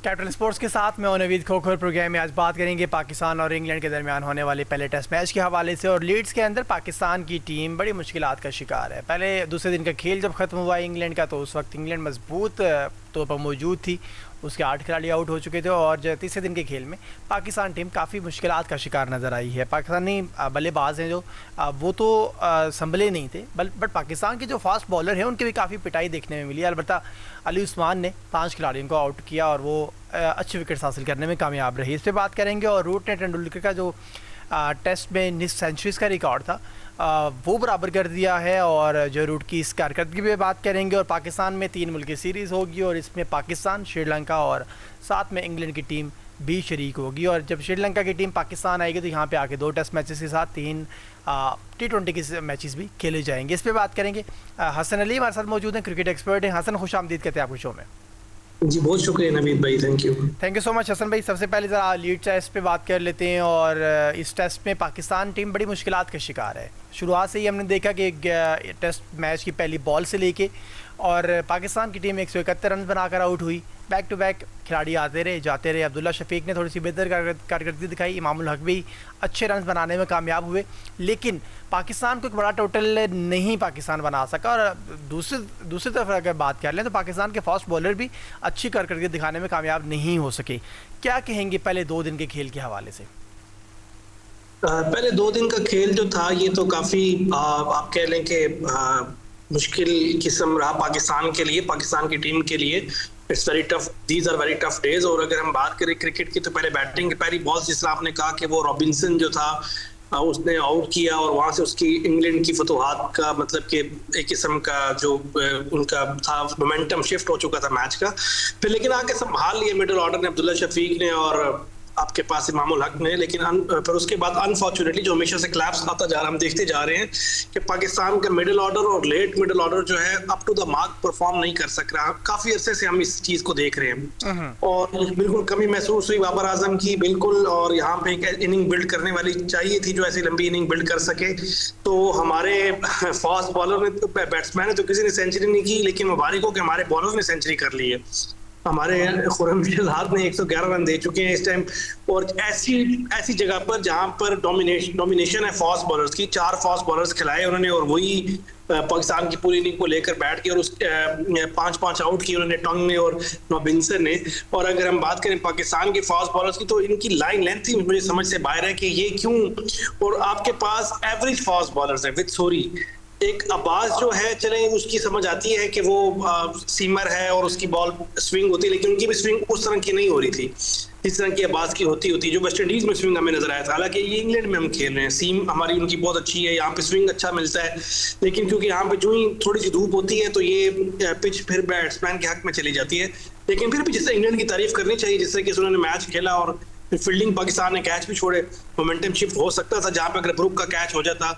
Capital sports के साथ मैं नवीद खोखर प्रोग्राम में आज बात करेंगे पाकिस्तान और इंग्लैंड के दरमियान होने वाले पहले टेस्ट मैच के हवाले से। और लीड्स के अंदर पाकिस्तान की टीम बड़ी मुश्किलात का शिकार है। पहले दूसरे दिन का खेल जब ख़त्म हुआ इंग्लैंड का, तो उस वक्त इंग्लैंड मजबूत तौर पर मौजूद थी, उसके 8 खिलाड़ी आउट हो चुके थे। और जो तीसरे दिन के खेल में पाकिस्तान टीम काफ़ी मुश्किलात का शिकार नज़र आई है। पाकिस्तानी बल्लेबाज हैं जो वो तो संभले नहीं थे, बट पाकिस्तान के जो फास्ट बॉलर हैं उनकी भी काफ़ी पिटाई देखने में मिली। अलबत्ता अली उस्मान ने 5 खिलाड़ियों को आउट किया और वो अच्छे विकेट्स हासिल करने में कामयाब रही। इस पर बात करेंगे। और रूट ने तेंदुलकर का जो टेस्ट में 19 सेंचुरीज़ का रिकॉर्ड था वो बराबर कर दिया है। और जो रूट की इस कारकर्दगी पे बात करेंगे। और पाकिस्तान में 3 मुल्की सीरीज़ होगी और इसमें पाकिस्तान, श्रीलंका और साथ में इंग्लैंड की टीम भी शरीक होगी। और जब श्रीलंका की टीम पाकिस्तान आएगी तो यहाँ पे आके 2 टेस्ट मैचेस के साथ 3 T20 के मैचेस भी खेले जाएंगे। इस पर बात करेंगे। हसन अली हमारे साथ मौजूद हैं, क्रिकेट एक्सपर्ट हैं। हसन, खुश आमदीद कहते हैं आपको शो में। जी बहुत शुक्रिया नवीद भाई, thank you so much. Hasan भाई, सबसे पहले ज़रा लीड टेस्ट पे बात कर लेते हैं। और इस टेस्ट में पाकिस्तान टीम बड़ी मुश्किलात का शिकार है। शुरुआत से ही हमने देखा कि टेस्ट मैच की पहली बॉल से लेके और पाकिस्तान की टीम 171 रन बनाकर आउट हुई। बैक टू बैक खिलाड़ी आते रहे जाते रहे। अब्दुल्ला शफीक ने थोड़ी सी बेहतर कारकर्दगी दिखाई, इमामुल हक भी अच्छे रन बनाने में कामयाब हुए, लेकिन पाकिस्तान को एक बड़ा टोटल नहीं पाकिस्तान बना सका। और दूसरी तरफ अगर बात कर लें तो पाकिस्तान के फास्ट बॉलर भी अच्छी कारकर्दगी दिखाने में कामयाब नहीं हो सके। क्या कहेंगे पहले 2 दिन के खेल के हवाले से? पहले 2 दिन का खेल जो था ये तो काफी आप कह लें कि मुश्किल किस्म रहा पाकिस्तान के लिए, पाकिस्तान की टीम के लिए। It's very tough, these are very tough days. और अगर हम बात करें क्रिकेट की तो पहले बैटिंग की पहली बॉल जिस तरह आपने कहा कि वो रॉबिन्सन जो था उसने आउट किया और वहां से उसकी इंग्लैंड की फतुहात का मतलब कि एक किस्म का जो उनका था मोमेंटम शिफ्ट हो चुका था मैच का। फिर लेकिन आके संभाल लिया मिडिल ऑर्डर ने, अब्दुल्ला शफीक ने और आपके पास इमामुल हक ने। लेकिन फिर उसके बाद अनफॉर्चुनेटली जो हमेशा से क्लैप्स आता जा रहा, हम देखते जा रहे हैं कि पाकिस्तान का मिडिल ऑर्डर और लेट मिडिल ऑर्डर जो है up to the mark perform नहीं कर सक रहा। काफी अरसे से हम इस चीज को देख रहे हैं और बिल्कुल कमी महसूस हुई बाबर आजम की, बिल्कुल। और यहाँ पे एक इनिंग बिल्ड करने वाली चाहिए थी जो ऐसी लंबी इनिंग बिल्ड कर सके। तो हमारे फास्ट बॉलर ने तो, बैट्समैन ने तो किसी ने सेंचुरी नहीं की, लेकिन मुबारक हो कि हमारे बॉलर ने सेंचुरी कर ली है। हमारे खुरम शहजाद ने 111 रन दे चुके हैं इस टाइम। और ऐसी जगह पर जहां पर डोमिनेशन है फास्ट बॉलर्स की, 4 फास्ट बॉलर्स खिलाए उन्होंने और वही पाकिस्तान की पूरी इनिंग को लेकर बैठ के और उस 5 आउट किए उन्होंने, टंग ने और रॉबिन्सन ने। और अगर हम बात करें पाकिस्तान के फास्ट बॉलर्स की तो इनकी लाइन लेंथ ही मुझे समझ से बाहर है कि ये क्यों। और आपके पास एवरेज फास्ट बॉलर्स है विद सोरी। एक अब्बास जो है, चले उसकी समझ आती है कि वो सीमर है और उसकी बॉल स्विंग होती है, लेकिन उनकी भी स्विंग उस तरह की नहीं हो रही थी जिस तरह की अब्बास की होती जो वेस्ट इंडीज में स्विंग हमें नजर आया था। हालांकि ये इंग्लैंड में हम खेल रहे हैं, सीम हमारी उनकी बहुत अच्छी है, यहाँ पे स्विंग अच्छा मिलता है। लेकिन क्योंकि यहाँ पे जो ही थोड़ी सी धूप होती है तो ये पिच फिर बैट्समैन के हक में चली जाती है। लेकिन फिर भी जिस तरह इंग्लैंड की तारीफ करनी चाहिए, जिस तरह की उन्होंने मैच खेला और फील्डिंग पाकिस्तान ने कैच भी छोड़े, मोमेंटम शिफ्ट हो सकता था। जहाँ पे अगर ब्रुक का कैच हो जाता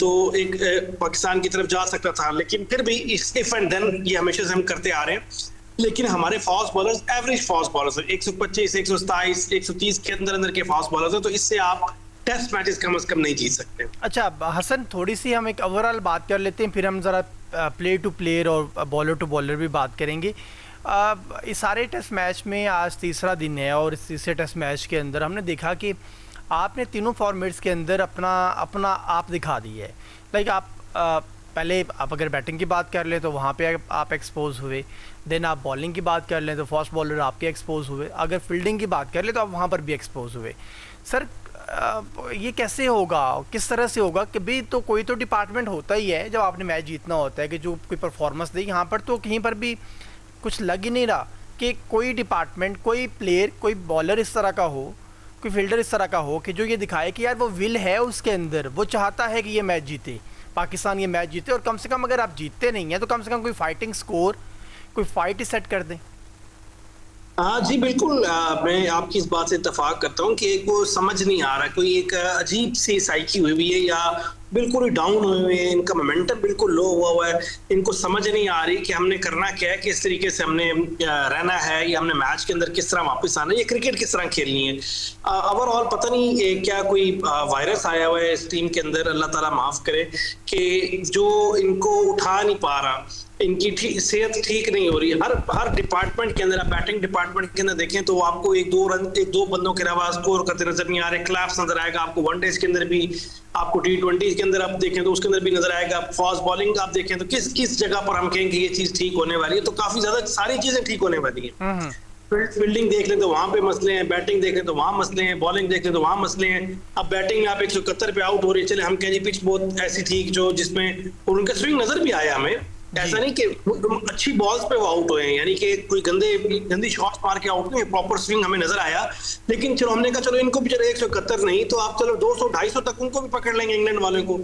तो एक पाकिस्तान की तरफ जा सकता था। लेकिन फिर भी इफ एंड देन ये हमेशा से हम करते आ रहे हैं। लेकिन हमारे fast bowlers average fast bowlers 125, 127, 130 के अंदर के फास्ट बॉलर्स हैं, तो इससे आप टेस्ट मैचेस कम से कम नहीं जीत सकते। अच्छा हसन, थोड़ी सी हम एक ओवरऑल बात कर लेते हैं, फिर हम ज़रा प्लेयर टू प्लेयर और बॉलर टू बॉलर भी बात करेंगे। इस सारे टेस्ट मैच में आज तीसरा दिन है और इस तीसरे टेस्ट मैच के अंदर हमने देखा कि आपने तीनों फॉर्मेट्स के अंदर अपना आप दिखा दी है। लाइक आप पहले आप अगर बैटिंग की बात कर लें तो वहाँ पे आप एक्सपोज हुए, देन आप बॉलिंग की बात कर लें तो फास्ट बॉलर आपके एक्सपोज हुए, अगर फील्डिंग की बात कर लें तो आप वहाँ पर भी एक्सपोज हुए। सर ये कैसे होगा, किस तरह से होगा कि भी तो कोई तो डिपार्टमेंट होता ही है जब आपने मैच जीतना होता है कि जो कोई परफॉर्मेंस दे। यहाँ पर तो कहीं पर भी कुछ लग ही नहीं रहा कि कोई डिपार्टमेंट, कोई प्लेयर, कोई बॉलर इस तरह का हो, कोई फील्डर इस तरह का हो कि जो ये दिखाए कि यार वो विल है उसके अंदर, वो चाहता है कि ये मैच जीते, पाकिस्तान ये मैच जीते। और कम से कम अगर आप जीतते नहीं हैं तो कम से कम कोई फाइटिंग स्कोर, कोई फाइट ही सेट कर दें। हाँ जी बिल्कुल, मैं आपकी इस बात से इत्तेफाक करता हूँ कि एक वो समझ नहीं आ रहा, कोई एक अजीब सी साइकी हुई हुई है या बिल्कुल ही डाउन हुए हुए हैं, इनका मोमेंटम बिल्कुल लो हुआ है। इनको समझ नहीं आ रही कि हमने करना क्या है, किस तरीके से हमने रहना है, या हमने मैच के अंदर किस तरह वापस आना है, ये क्रिकेट किस तरह खेलनी है। ओवरऑल पता नहीं क्या कोई वायरस आया हुआ है इस टीम के अंदर, अल्लाह ताला माफ करे, कि जो इनको उठा नहीं पा रहा। इनकी सेहत ठीक नहीं हो रही है। हर डिपार्टमेंट के अंदर, आप बैटिंग डिपार्टमेंट के अंदर देखें तो आपको एक दो बंदों के अलावा स्कोर करते नजर नहीं आ रहे। क्लैप्स नजर आएगा आपको वनडेज के अंदर भी, आपको T20 के अंदर आप देखें तो उसके अंदर भी नजर आएगा। फास्ट बॉलिंग आप देखें तो किस जगह पर हम कहेंगे ये चीज ठीक होने वाली है, तो काफी ज्यादा सारी चीजें ठीक होने वाली है। फील्डिंग देख लें तो वहां पे मसले हैं, बैटिंग देख लें तो वहां मसले हैं, बॉलिंग देख लें तो वहां मसले हैं। अब बैटिंग में आप 171 पे आउट हो रही है, चले हम कहें पिच बहुत ऐसी थी जो जिसमें, और उनका स्विंग नजर भी आया हमें, ऐसा नहीं कि अच्छी बॉल्स पे वो आउट हुए हैं, यानी कि कोई गंदी शॉट्स मार के आउट नहीं, प्रॉपर स्विंग हमें नजर आया। लेकिन चलो हमने कहा चलो इनको भी चलो 171 नहीं तो आप चलो 200-250 तक उनको भी पकड़ लेंगे इंग्लैंड वालों को।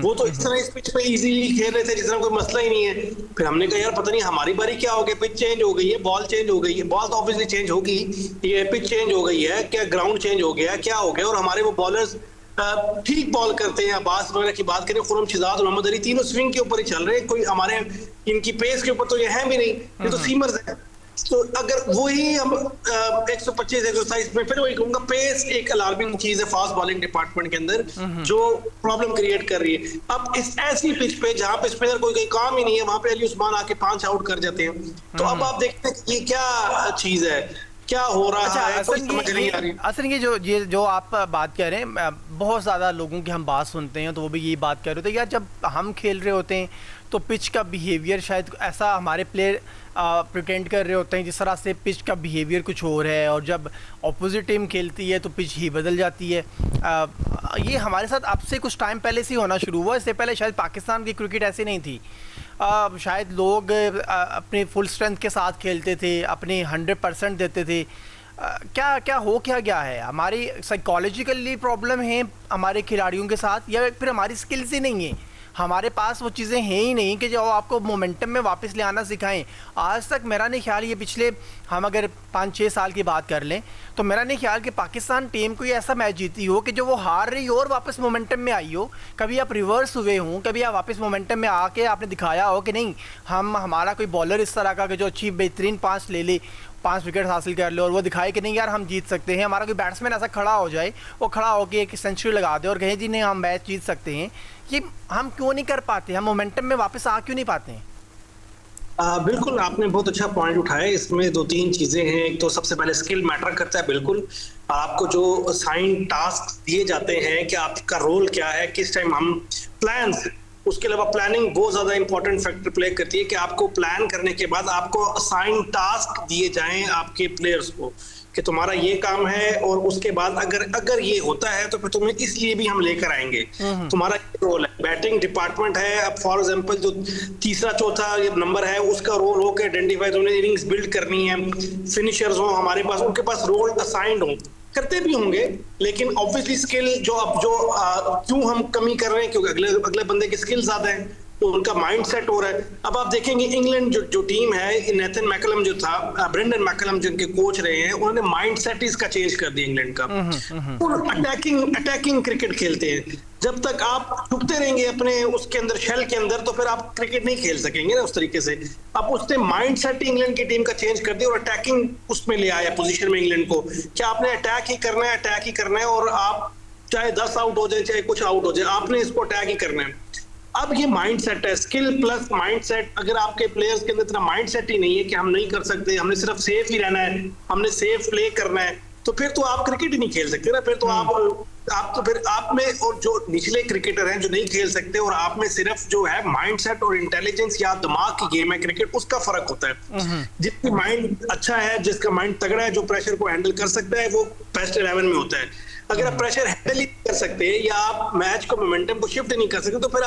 वो तो इस तरह इस पिच पे इजीली खेल रहे थे जिस तरह कोई मसला ही नहीं है। फिर हमने कहा यार पता नहीं हमारी बारी क्या हो गया, पिच चेंज हो गई है, बॉल चेंज हो गई है, बॉल तो ऑब्वियसली चेंज होगी, ये पिच चेंज हो गई है, क्या ग्राउंड चेंज हो गया, क्या हो गया। और हमारे वो बॉलर्स ठीक बॉल करते हैं। अब्बास वगैरह की बात करें, खुरम शिजात और मोहम्मद अली, तीनों स्विंग के ऊपर ही चल रहे हैं, कोई हमारे इनकी पेस के ऊपर तो ये है भी नहीं, ये तो सीमर्स है। तो अगर वही हम 125-127 में, फिर वही कहूंगा पेस एक अलार्मिंग चीज है फास्ट बॉलिंग डिपार्टमेंट के अंदर जो प्रॉब्लम क्रिएट कर रही है। अब इस ऐसी पिच पे जहां पे स्पिनर कोई काम ही नहीं है, वहां पे अली उस्मान आके 5 आउट कर जाते हैं। तो अब आप देखते हैं ये क्या चीज है, क्या हो रहा है, कोई समझ नहीं आ रही। असल ये जो आप बात कर रहे हैं, बहुत ज़्यादा लोगों की हम बात सुनते हैं तो वो भी यही बात कर रहे होते हैं यार, जब हम खेल रहे होते हैं तो पिच का बिहेवियर शायद ऐसा हमारे प्लेयर प्रिटेंड कर रहे होते हैं जिस तरह से पिच का बिहेवियर कुछ और है, और जब अपोजिट टीम खेलती है तो पिच ही बदल जाती है। ये हमारे साथ अब से कुछ टाइम पहले से होना शुरू हुआ, इससे पहले शायद पाकिस्तान की क्रिकेट ऐसी नहीं थी। शायद लोग अपने फुल स्ट्रेंथ के साथ खेलते थे, अपने 100% देते थे। क्या हो क्या गया है, हमारी साइकोलॉजिकली प्रॉब्लम है हमारे खिलाड़ियों के साथ, या फिर हमारी स्किल्स ही नहीं है, हमारे पास वो चीज़ें हैं ही नहीं कि जो आपको मोमेंटम में वापस ले आना सिखाएं। आज तक मेरा नहीं ख्याल, ये पिछले हम अगर 5-6 साल की बात कर लें तो मेरा नहीं ख्याल कि पाकिस्तान टीम कोई ऐसा मैच जीती हो कि जो वो हार रही हो और वापस मोमेंटम में आई हो। कभी आप रिवर्स हुए हों, कभी आप वापस मोमेंटम में आके आपने दिखाया हो कि नहीं, हमारा कोई बॉलर इस तरह का कि जो अच्छी बेहतरीन 5 ले ले, 5 विकेट हासिल कर ले और वो दिखाए कि नहीं यार हम जीत सकते हैं। हमारा कोई बैट्समैन ऐसा खड़ा हो जाए, वो खड़ा होकर एक सेंचुरी लगा दे और कहे जी नहीं हम मैच जीत सकते हैं। ये हम क्यों नहीं कर पाते, हम मोमेंटम में वापस आ क्यों नहीं पाते हैं? बिल्कुल, आपने बहुत अच्छा पॉइंट उठाया। इसमें 2-3 चीजें हैं। एक तो सबसे पहले स्किल मैटर करता है। बिल्कुल, आपको जो असाइन टास्क दिए जाते हैं कि आपका रोल क्या है, किस टाइम हम प्लान्स, उसके अलावा प्लानिंग बहुत ज्यादा इंपॉर्टेंट फैक्टर प्ले करती है कि आपको प्लान करने के बाद आपको असाइन टास्क दिए जाएं आपके प्लेयर्स को कि तुम्हारा ये काम है, और उसके बाद अगर ये होता है तो फिर तुम्हें इसलिए भी हम लेकर आएंगे, तुम्हारा रोल है। बैटिंग डिपार्टमेंट है, अब फॉर एग्जांपल जो तीसरा चौथा ये नंबर है उसका रोल हो के आइडेंटिफाई, तुमने इनिंग्स बिल्ड करनी है, फिनिशर्स हो हमारे पास, उनके पास रोल असाइंड हो, करते भी होंगे, लेकिन ऑब्वियसली स्किल क्यों हम कमी कर रहे हैं, क्योंकि अगले बंदे की स्किल ज्यादा है तो उनका माइंड सेट हो रहा है। अब आप देखेंगे इंग्लैंड जो टीम है, नेथन मैकलम जो था, ब्रेंडन मैकलम जिनके कोच रहे हैं, उन्होंने माइंड सेट इसका चेंज कर दिया इंग्लैंड का। और अटैकिंग क्रिकेट खेलते हैं। जब तक आप छुपते रहेंगे अपने उसके अंदर, शेल के अंदर, तो फिर आप क्रिकेट नहीं खेल सकेंगे ना उस तरीके से। अब उसने माइंड सेट इंग्लैंड की टीम का चेंज कर दिया और अटैकिंग उसमें ले आया पोजीशन में इंग्लैंड को, क्या आपने अटैक ही करना है, और आप चाहे 10 आउट हो जाए चाहे कुछ आउट हो जाए, आपने इसको अटैक ही करना है। अब ये माइंड सेट है, स्किल प्लस माइंड सेट। अगर आपके प्लेयर्स के अंदर इतना माइंड सेट ही नहीं है कि हम नहीं कर सकते, हमने सिर्फ सेफ ही रहना है, हमने सेफ प्ले करना है, तो फिर तो आप क्रिकेट ही नहीं खेल सकते ना। फिर तो आप में, और जो निचले क्रिकेटर हैं जो नहीं खेल सकते, और आप में सिर्फ जो है माइंड सेट और इंटेलिजेंस या दिमाग की गेम है क्रिकेट, उसका फर्क होता है। जिसकी माइंड अच्छा है, जिसका माइंड तगड़ा है, जो प्रेशर को हैंडल कर सकता है, वो बेस्ट 11 में होता है। अगर आप प्रेशर हैंडल ही कर सकते हैं या आप मैच को मोमेंटम को शिफ्ट नहीं कर सकते, तो फिर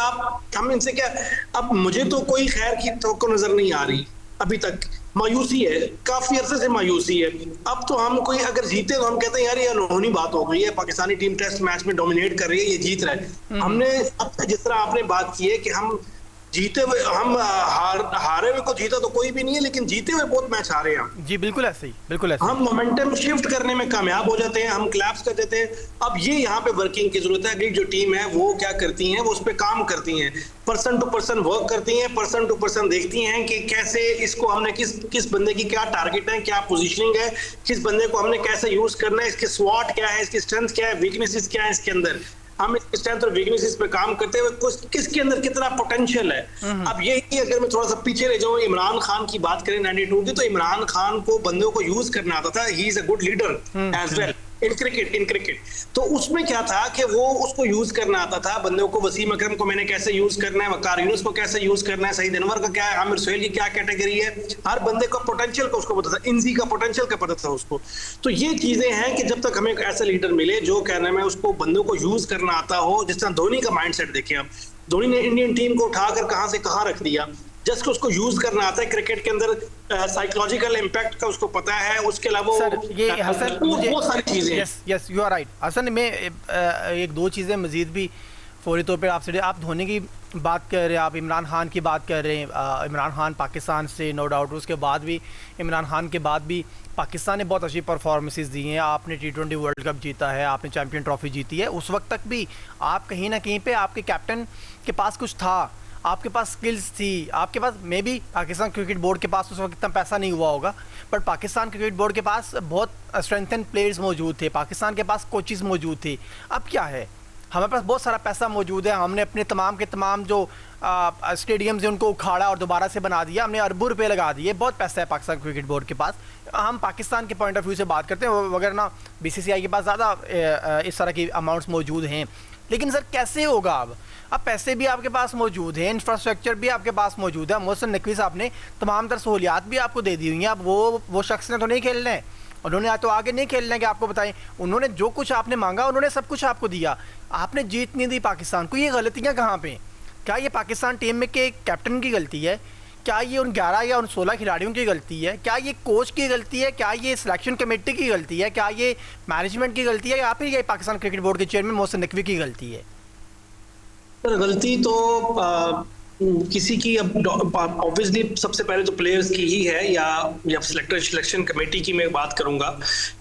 हम इनसे क्या। अब मुझे तो कोई खैर की तो नजर नहीं आ रही अभी तक, मायूसी है, काफी अरसे से मायूसी है। अब तो हम कोई अगर जीते तो हम कहते हैं यार ये अनहोनी बात हो गई है, पाकिस्तानी टीम टेस्ट मैच में डोमिनेट कर रही है, ये जीत रहा है। हमने अब जिस तरह आपने बात की है कि हम जीते हुए, हम हारे हुए को जीता तो कोई भी नहीं है, लेकिन जीते हुए बहुत मैच हारे हैं जी। बिल्कुल ऐसे ही, बिल्कुल ऐसे। हम मोमेंटम शिफ्ट करने में कामयाब हो जाते हैं, हम क्लैप्स कर देते हैं। अब ये यहाँ पे वर्किंग की जरूरत है। अगली जो टीम है वो क्या करती है, वो उस पर काम करती हैं, पर्सन टू पर्सन वर्क करती हैं, पर्सन टू पर्सन देखती हैं कि कैसे इसको हमने किस बंदे की क्या टारगेट है, क्या पोजीशनिंग है, किस बंदे को हमने कैसे यूज करना है, इसके स्वॉट क्या है, इसकी स्ट्रेंथ क्या है, वीकनेसेस क्या है इसके अंदर। हम स्ट्रेंथ और वीकनेसेस पे काम करते हुए किसके अंदर कितना पोटेंशियल है। अब यही अगर मैं थोड़ा सा पीछे रह जाऊं, इमरान खान की बात करें 92 की, तो इमरान खान को बंदों को यूज करना आता था। He is a good leader as well in cricket. तो उसमें क्या था कि वो उसको यूज करना आता था बंदों को। वसीम अकरम को मैंने कैसे यूज करना है, वकार यूनुस को कैसे यूज करना है, सईद अनवर का क्या है, आमिर सुहेल की क्या कैटेगरी है, हर बंदे का पोटेंशियल को उसको पता था, इंजी का पोटेंशियल का पता था उसको। तो ये चीजें हैं कि जब तक हमें एक ऐसा लीडर मिले जो कहना है उसको बंदों को यूज करना आता हो, जिस तरह धोनी का माइंडसेट देखें आप, धोनी ने इंडियन टीम को उठाकर कहां से कहां रख दिया, जस्ट उसको यूज करना आता है। क्रिकेट के अंदर साइकोलॉजिकल इम्पैक्ट का उसको पता है, उसके अलावा सर ये हसन वो सारी चीजें। Yes you are right Hasan. मैं एक दो चीज़ें मजीद भी फौरी तौर पे आपसे, आप धोनी की बात कर रहे हैं, आप इमरान खान की बात कर रहे हैं। इमरान खान पाकिस्तान से नो डाउट, उसके बाद भी इमरान खान के बाद भी पाकिस्तान ने बहुत अच्छी परफॉर्मेंसेस दी हैं। आपने T20 वर्ल्ड कप जीता है, आपने चैम्पियन ट्रॉफी जीती है। उस वक्त तक भी आप कहीं ना कहीं पे आपके कैप्टन के पास कुछ था, आपके पास स्किल्स थी, आपके पास maybe Pakistan cricket board के पास उस वक्त इतना पैसा नहीं हुआ होगा, बट पाकिस्तान क्रिकेट बोर्ड के पास बहुत स्ट्रेंथन प्लेयर्स मौजूद थे, पाकिस्तान के पास कोचेस मौजूद थे। अब क्या है, हमारे पास बहुत सारा पैसा मौजूद है, हमने अपने तमाम के तमाम जो स्टेडियम्स हैं उनको उखाड़ा और दोबारा से बना दिया, हमने अरबों रुपए लगा दिए, बहुत पैसा है पाकिस्तान क्रिकेट बोर्ड के पास। हम पाकिस्तान के पॉइंट ऑफ व्यू से बात करते हैं, वगैरह ना BCCI के पास ज़्यादा इस तरह की अमाउंट्स मौजूद हैं। लेकिन सर कैसे होगा? अब पैसे भी आपके पास मौजूद हैं, इंफ्रास्ट्रक्चर भी आपके पास मौजूद है, मोहसिन नकवी साहब ने तमाम तर सहूलियात भी आपको दे दी हुई हैं। अब वो शख्स ने तो नहीं खेलना है, उन्होंने तो आगे नहीं खेलना है कि आपको बताएं, उन्होंने जो कुछ आपने मांगा उन्होंने सब कुछ आपको दिया, आपने जीत नहीं दी पाकिस्तान को। ये गलतियाँ कहाँ पे? क्या ये पाकिस्तान टीम में के कैप्टन की गलती है? क्या ये उन 11 या उन 16 खिलाड़ियों की गलती है? क्या ये कोच की गलती है? क्या ये सिलेक्शन कमेटी की गलती है? क्या ये मैनेजमेंट की गलती है, या फिर ये पाकिस्तान क्रिकेट बोर्ड के चेयरमैन मोहसिन नकवी की गलती है? गलती तो किसी की, अब ऑब्वियसली सबसे पहले तो प्लेयर्स की ही है, या सिलेक्शन कमेटी की मैं बात करूंगा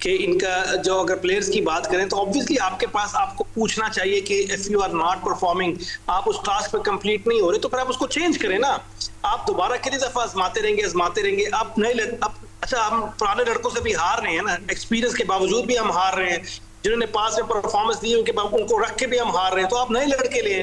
कि इनका जो, अगर प्लेयर्स की बात करें तो ऑब्वियसली आपके पास, आपको पूछना चाहिए कि if you are not performing, आप उस टास्क पे कंप्लीट नहीं हो रहे, तो फिर आप उसको चेंज करें ना। आप दोबारा कितनी दफा आजमाते रहेंगे। अब नहीं, अब अच्छा, हम पुराने लड़कों से भी हार रहे हैं ना, एक्सपीरियंस के बावजूद भी हम हार रहे हैं, जिन्होंने पास में परफॉर्मेंस दी उनको रख के भी हम हार रहे हैं। तो आप नए लड़के ले,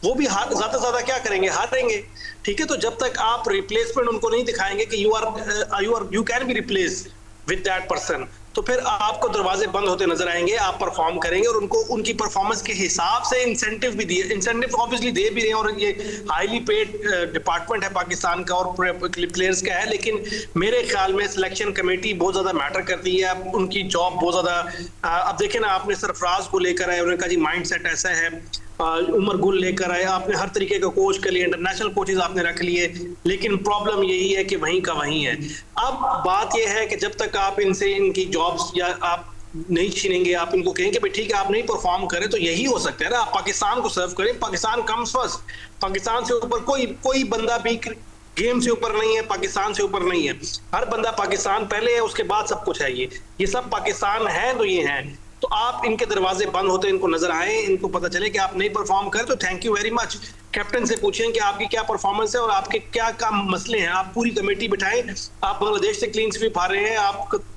वो भी ज्यादा ज्यादा क्या करेंगे, हारेंगे। ठीक है, तो जब तक आप रिप्लेसमेंट उनको नहीं दिखाएंगे कि you can be replace with that person, तो फिर आपको दरवाजे बंद होते नजर आएंगे। आप परफॉर्म करेंगे और उनको उनकी परफॉर्मेंस के हिसाब से इंसेंटिव भी दिए, इंसेंटिव ऑब्वियसली दे भी रहे हैं, और ये हाईली पेड डिपार्टमेंट है पाकिस्तान का और प्लेयर्स का है। लेकिन मेरे ख्याल में सिलेक्शन कमेटी बहुत ज्यादा मैटर करती है, उनकी जॉब बहुत ज्यादा। अब देखें ना, आपने सरफराज को लेकर आए, उन्होंने कहा जी माइंड सेट ऐसा है, उमर गुल लेकर आए, आपने हर तरीके का कोच कर लिए, इंटरनेशनल कोचेज आपने रख लिए, लेकिन प्रॉब्लम यही है कि वहीं का वहीं है। अब बात यह है कि जब तक आप इनसे इनकी जॉब्स या आप नहीं छीनेंगे, आप इनको कहेंगे भाई ठीक है आप नहीं परफॉर्म करें, तो यही हो सकता है ना, आप पाकिस्तान को सर्व करें। पाकिस्तान कम्स फर्स्ट, पाकिस्तान से ऊपर कोई बंदा भी गेम से ऊपर नहीं है, पाकिस्तान से ऊपर नहीं है। हर बंदा पाकिस्तान पहले है, उसके बाद सब कुछ है। ये सब पाकिस्तान है, तो ये है। तो आप इनके दरवाजे बंद होते इनको नजर आए, इनको पता चले कि आप नहीं परफॉर्म करें, तो thank you very much. Captain से पूछें कि आपकी क्या परफॉर्मेंस है और आपके क्या क्या मसले हैं। आप पूरी कमेटी बिठाएं। आप बांग्लादेश से क्लीन स्वीप आ रहे हैं,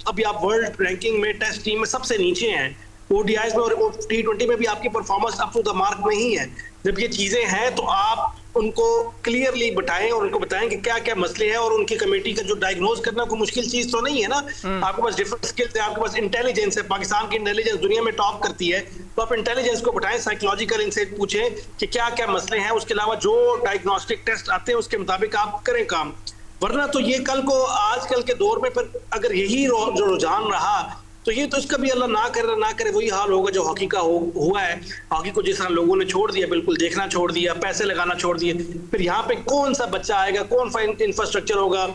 अभी आप वर्ल्ड रैंकिंग में टेस्ट टीम में सबसे नीचे हैं, ODIs में और T20 में भी आपकी performance up to the mark नहीं है। जब ये चीजें हैं तो आप उनको क्लियरली बताएं और उनको बताएं कि क्या क्या मसले हैं, और उनकी कमेटी का जो डायग्नोज करना कोई मुश्किल चीज तो नहीं है ना। आपके पास डिफरेंट स्किल्स है, आपके पास इंटेलिजेंस है, पाकिस्तान की इंटेलिजेंस दुनिया में टॉप करती है, तो आप इंटेलिजेंस को बताएं, साइकोलॉजिकल इनसे पूछें कि क्या क्या मसले हैं। उसके अलावा जो डायग्नोस्टिक टेस्ट आते हैं उसके मुताबिक आप करें काम, वरना तो ये कल को आजकल के दौर में फिर अगर यही जो रुझान रहा तो ये तो इसका भी अल्लाह ना करे वही हाल होगा जो हॉकी का हुआ है। हॉकी को जिस तरह लोगों ने छोड़ दिया, बिल्कुल देखना छोड़ दिया, पैसे लगाना छोड़ दिए, फिर यहाँ पे कौन सा बच्चा आएगा, कौन सा इंफ्रास्ट्रक्चर होगा,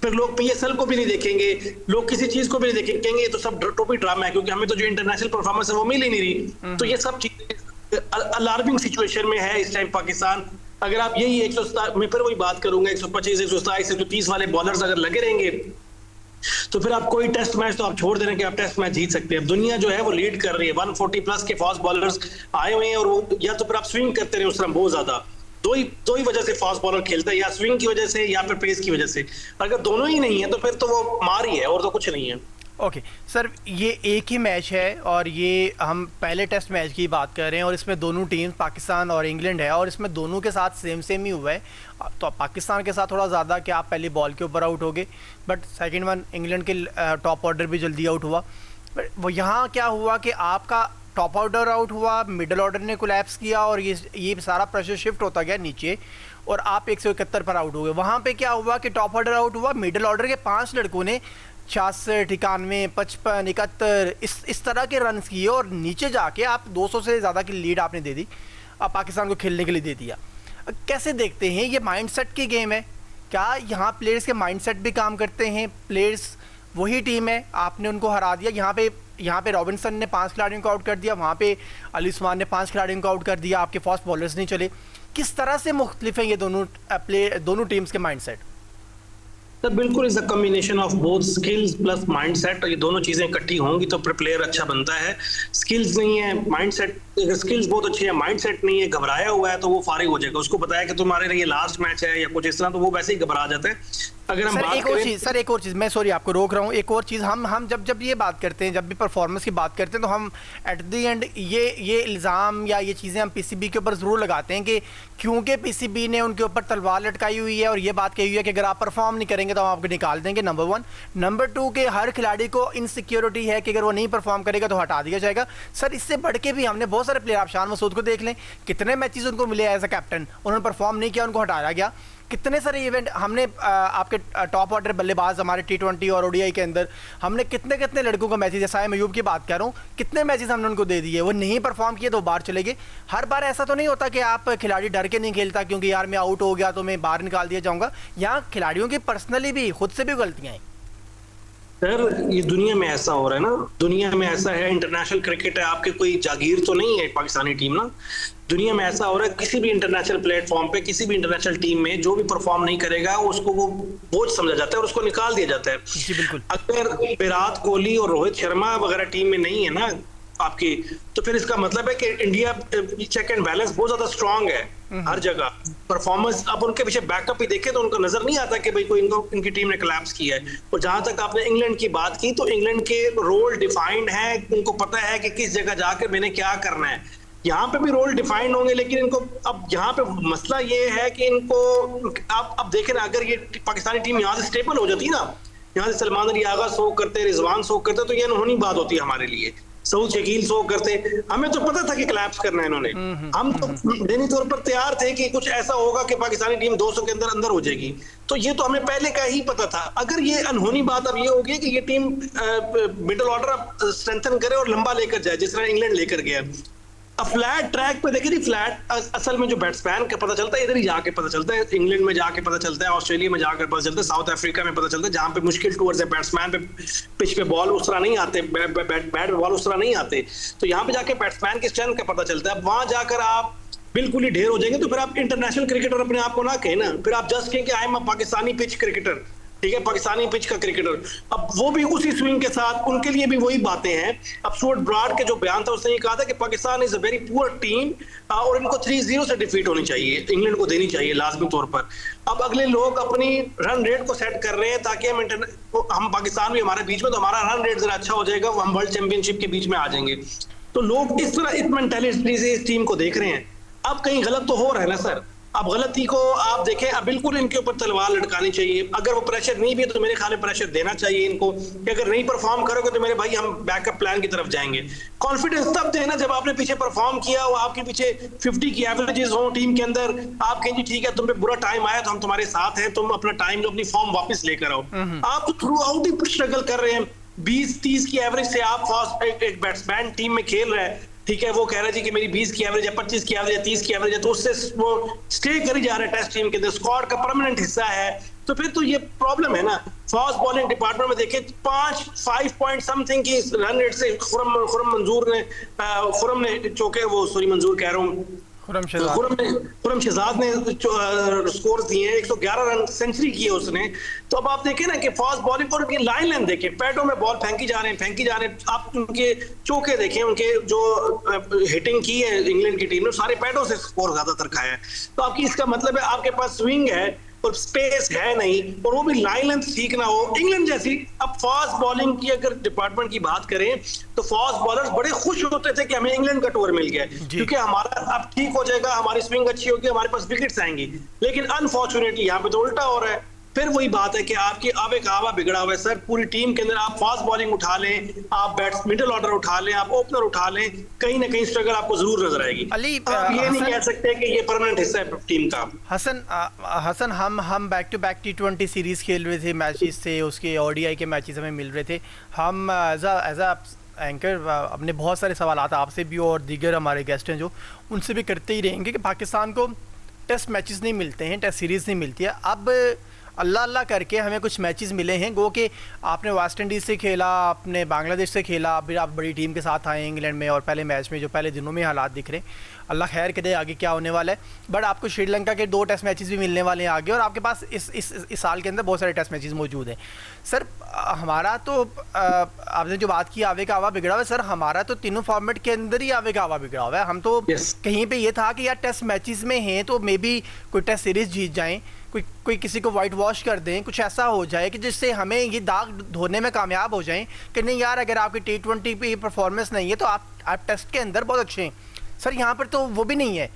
फिर लोग PSL को भी नहीं देखेंगे, लोग किसी चीज को भी नहीं देखेंगे, कहेंगे ये तो सब टोपी ड्रामा है, क्योंकि हमें तो जो इंटरनेशनल परफॉर्मेंस है वो मिल ही नहीं रही। तो ये सब चीजें अलार्मिंग सिचुएशन में है इस टाइम पाकिस्तान। अगर आप यही 127, मैं फिर वही बात करूंगा, 125, 127, 130 वाले बॉलर्स अगर लगे रहेंगे तो फिर आप कोई टेस्ट मैच तो आप छोड़ दे रहे हैं कि आप टेस्ट मैच जीत सकते हैं। अब दुनिया जो है वो लीड कर रही है, 140 प्लस के फास्ट बॉलर्स आए हुए हैं, और वो या तो फिर आप स्विंग करते रहे उस तरह बहुत ज्यादा, दो ही वजह से फास्ट बॉलर खेलता है, या स्विंग की वजह से या फिर पेस की वजह से। अगर दोनों ही नहीं है तो फिर तो वो मार ही है और तो कुछ नहीं है। ओके सर, ये एक ही मैच है और ये हम पहले टेस्ट मैच की बात कर रहे हैं और इसमें दोनों टीम पाकिस्तान और इंग्लैंड है और इसमें दोनों के साथ सेम सेम ही हुआ है। तो पाकिस्तान के साथ थोड़ा ज़्यादा कि आप पहली बॉल के ऊपर आउट हो गए, बट सेकंड वन इंग्लैंड के टॉप ऑर्डर भी जल्दी आउट हुआ। बट वो यहाँ क्या हुआ कि आपका टॉप ऑर्डर आउट हुआ, मिडल ऑर्डर ने कोलैप्स किया और ये सारा प्रेशर शिफ्ट होता गया नीचे और आप 171 पर आउट हो गए। वहाँ पे क्या हुआ कि टॉप ऑर्डर आउट हुआ, मिडल ऑर्डर के 5 लड़कों ने 66, 91, 55, 71 इस तरह के रन किए और नीचे जाके आप 200 से ज़्यादा की लीड आपने दे दी, आप पाकिस्तान को खेलने के लिए दे दिया। कैसे देखते हैं ये माइंडसेट की गेम है? क्या यहाँ प्लेयर्स के माइंडसेट भी काम करते हैं? प्लेयर्स वही टीम है, आपने उनको हरा दिया। यहाँ पे रॉबिन्सन ने 5 खिलाड़ियों को आउट कर दिया, वहाँ पे अली उस्मान ने 5 खिलाड़ियों को आउट कर दिया, आपके फास्ट बॉलर्स नहीं चले। किस तरह से मुख्तलिफ हैं ये दोनों टीम्स के माइंडसेट? तो बिल्कुल is a combination of both skills plus mindset. ये दोनों चीजें इकट्ठी होंगी तो प्लेयर अच्छा बनता है। स्किल्स नहीं है, माइंडसेट, अगर स्किल्स बहुत अच्छी है, माइंडसेट नहीं है, घबराया हुआ है तो वो फारिग हो जाएगा। उसको बताया कि तुम्हारे लिए लास्ट मैच है या कुछ इस तरह, तो वो वैसे ही घबरा जाता है। अगर हम बात करें सर, एक और चीज़, मैं सॉरी आपको रोक रहा हूँ, एक और चीज़, हम जब ये बात करते हैं, जब भी परफॉर्मेंस की बात करते हैं, तो हम एट द एंड ये इल्ज़ाम या ये चीज़ें हम पीसीबी के ऊपर ज़रूर लगाते हैं कि क्योंकि पीसीबी ने उनके ऊपर तलवार लटकाई हुई है और ये बात कही हुई है कि अगर आप परफॉर्म नहीं करेंगे तो हम आपको निकाल देंगे, नंबर 1। नंबर 2 के हर खिलाड़ी को इनसिक्योरिटी है कि अगर वो नहीं परफॉर्म करेगा तो हटा दिया जाएगा। सर इससे बढ़ के भी हमने बहुत सारे प्लेयर, आप शान मसूद को देख लें, कितने मैचेस उनको मिले एज अ कैप्टन, उन्होंने परफॉर्म नहीं किया, उनको हटाया गया। कितने सारे इवेंट हमने आपके टॉप ऑर्डर बल्लेबाज हमारे T20 और ओडीआई के अंदर हमने कितने लड़कों को मैचेस, जैसा मयूब की बात कर रहा हूँ, कितने मैचेस हमने उनको दे दिए, वो नहीं परफॉर्म किए तो बाहर चले गए। हर बार ऐसा तो नहीं होता कि आप खिलाड़ी डर के नहीं खेलता क्योंकि यार मैं आउट हो गया तो मैं बाहर निकाल दिया जाऊँगा। यहाँ खिलाड़ियों की पर्सनली भी खुद से भी गलतियाँ हैं। सर ये दुनिया में ऐसा हो रहा है ना, दुनिया में ऐसा है, इंटरनेशनल क्रिकेट है, आपके कोई जागीर तो नहीं है पाकिस्तानी टीम ना। दुनिया में ऐसा हो रहा है, किसी भी इंटरनेशनल प्लेटफॉर्म पे, किसी भी इंटरनेशनल टीम में जो भी परफॉर्म नहीं करेगा उसको वो बोझ समझा जाता है और उसको निकाल दिया जाता है। जी बिल्कुल। अगर विराट कोहली और रोहित शर्मा वगैरह टीम में नहीं है ना आपकी, तो फिर इसका मतलब है कि इंडिया चेक एंड बैलेंस बहुत ज्यादा स्ट्रांग है हर जगह। परफॉर्मेंस अब उनके पीछे बैकअप ही देखे तो उनको नजर नहीं आता कि भाई कोई इनकी टीम ने कोलैप्स किया है। और जहां तक आपने इंग्लैंड की बात की, तो इंग्लैंड के रोल डिफाइंड है, उनको पता है कि किस जगह जाकर मैंने क्या करना है। यहाँ पे भी रोल डिफाइंड होंगे, लेकिन इनको अब यहाँ पे मसला ये है कि इनको आप अब देखें ना, अगर ये पाकिस्तानी टीम यहाँ से स्टेबल हो जाती है ना, यहाँ से सलमान अली आगा शो करते, रिजवान शो करते, तो ये अनहोनी बात होती है हमारे लिए। सऊद शकील शो करते, हमें तो पता था कि कोलैप्स करना है इन्होंने, हम तो देनी तौर पर तैयार थे कि कुछ ऐसा होगा कि पाकिस्तानी टीम 200 के अंदर हो जाएगी। तो ये तो हमें पहले का ही पता था। अगर ये अनहोनी बात अब ये होगी कि ये टीम मिडिल ऑर्डर स्ट्रेंथन करे और लंबा लेकर जाए जिस तरह इंग्लैंड लेकर गया। अब फ्लैट ट्रैक पे देखिए, फ्लैट असल में जो बैट्समैन का पता चलता है इधर ही जाके पता चलता है, इंग्लैंड में जाके पता चलता है, ऑस्ट्रेलिया में जाकर पता चलता है, साउथ अफ्रीका में पता चलता है, जहां पे मुश्किल टूवर्स है, बैट्समैन पे पिच पे बॉल उस तरह नहीं आते, बैट पे बॉल उस तरह नहीं आते, तो यहाँ पे जाके बैट्समैन की स्ट्रेंथ का पता चलता है। अब वहां जाकर आप बिल्कुल ही ढेर हो जाएंगे तो फिर आप इंटरनेशनल क्रिकेटर अपने आप को ना कहें ना, फिर आप जस्ट कहें कि I am a Pakistani pitch cricketer, ठीक है, पाकिस्तानी पिच का क्रिकेटर। अब वो भी उसी स्विंग के साथ, उनके लिए भी वही बातें हैं। अब स्टुअर्ट ब्रॉड के जो बयान था उसने ये कहा था कि Pakistan is a very poor team और इनको 3-0 से डिफीट होनी चाहिए, इंग्लैंड को देनी चाहिए लाजमी तौर पर। अब अगले लोग अपनी रन रेट को सेट कर रहे हैं ताकि हम पाकिस्तान भी हमारे बीच में, तो हमारा रन रेट जरा अच्छा हो जाएगा, हम वर्ल्ड चैंपियनशिप के बीच में आ जाएंगे। तो लोग इस तरह इस मेंटालिटी से इस टीम को देख रहे हैं। अब कहीं गलत तो हो रहा है ना सर, अब गलती को आप देखें, अब बिल्कुल इनके ऊपर तलवार लटकानी चाहिए। अगर वो प्रेशर नहीं भी है तो मेरे ख्याल में प्रेशर देना चाहिए इनको कि अगर नहीं परफॉर्म करोगे तो मेरे भाई हम बैकअप प्लान की तरफ जाएंगे। कॉन्फिडेंस तब देना जब आपने पीछे परफॉर्म किया हो, आपके पीछे 50 की एवरेजेस हो टीम के अंदर, आप कहेंगे ठीक है तुम पे बुरा टाइम आया तो हम तुम्हारे साथ हैं, तुम अपना टाइम लो, अपनी फॉर्म वापस लेकर आओ। आप तो थ्रू आउट ही स्ट्रगल कर रहे हैं, 20-30 की एवरेज से आप फास्ट एक बैट्समैन टीम में खेल रहे हैं, ठीक है, वो कह रहा है जी कि मेरी 20 की एवरेज है, 25 की एवरेज है, 30 की एवरेज है, तो उससे वो स्टे कर ही जा रहा है टेस्ट टीम के अंदर, स्क्वाड का परमानेंट हिस्सा है। तो फिर तो ये प्रॉब्लम है ना। फास्ट बॉलिंग डिपार्टमेंट में देखें 5 पॉइंट समथिंग की रन रेट से खुरम ने चौके, वो सॉरी मंजूर कह रहा हूँ, खुरम शहजाद ने स्कोर दिए हैं, 111 रन सेंचुरी की है उसने। तो अब आप देखें ना कि फास्ट बॉलिंग और उनकी लाइन लेंथ देखें, पैडों में बॉल फेंकी जा रहे हैं, आप उनके चौके देखें, उनके जो हिटिंग की है इंग्लैंड की टीम ने सारे पैडों से स्कोर ज्यादातर खाया है। तो आपकी इसका मतलब है आपके पास स्विंग है, और स्पेस है नहीं, और वो भी लाइन लेंथ ठीक ना हो इंग्लैंड जैसी। अब फास्ट बॉलिंग की अगर डिपार्टमेंट की बात करें तो फास्ट बॉलर्स बड़े खुश होते थे कि हमें इंग्लैंड का टूर मिल गया क्योंकि हमारा अब ठीक हो जाएगा, हमारी स्विंग अच्छी होगी, हमारे पास विकेट्स आएंगी। लेकिन अनफॉर्चुनेटली यहाँ पे तो उल्टा हो रहा है। फिर वही बात है कि आपकी अब एक हवा बिगड़ा हुआ है सर पूरी टीम के अंदर। आप फास्ट बॉलिंग उठा लें, आप बैट्स मिडिल ऑर्डर उठा लें, आप ओपनर उठा लें, कहीं ना कहीं स्ट्रगल आपको जरूर नजर आएगी। आप ये नहीं कह सकते कि ये परमानेंट हिस्सा है टीम का। हसन हम back to back T20 series खेल रहे थे, मैचेस थे, उसके ODI के मैचेस हमें मिल रहे थे। हम एज अ एंकर अपने बहुत सारे सवाल आपसे भी और दीगर हमारे गेस्ट हैं जो उनसे भी करते ही रहेंगे कि पाकिस्तान को टेस्ट मैचेस नहीं मिलते हैं, टेस्ट सीरीज़ नहीं मिलती है। अब अल्लाह अल्लाह करके हमें कुछ मैचेस मिले हैं, गो कि आपने वेस्ट इंडीज़ से खेला, आपने बांग्लादेश से खेला, फिर आप बड़ी टीम के साथ आए इंग्लैंड में, और पहले मैच में जो पहले दिनों में हालात दिख रहे हैं, अल्लाह खैर करे आगे क्या होने वाला है। बट आपको श्रीलंका के 2 टेस्ट मैचेस भी मिलने वाले हैं आगे, और आपके पास इस साल के अंदर बहुत सारे टेस्ट मैचेस मौजूद हैं। सर हमारा तो आपने जो बात की आवे का हवा बिगड़ा हुआ है, सर हमारा तो तीनों फॉर्मेट के अंदर ही आवे का हवा बिगड़ा हुआ है। हम तो कहीं पे ये था कि यार टेस्ट मैचेस में हैं तो मे बी कोई टेस्ट सीरीज जीत जाएं, कोई किसी को वाइट वॉश कर दें, कुछ ऐसा हो जाए कि जिससे हमें ये दाग धोने में कामयाब हो जाएं कि नहीं यार अगर आपकी T20 पे परफॉर्मेंस नहीं है तो आप टेस्ट के अंदर बहुत अच्छे हैं। सर यहाँ पर तो वो भी नहीं है।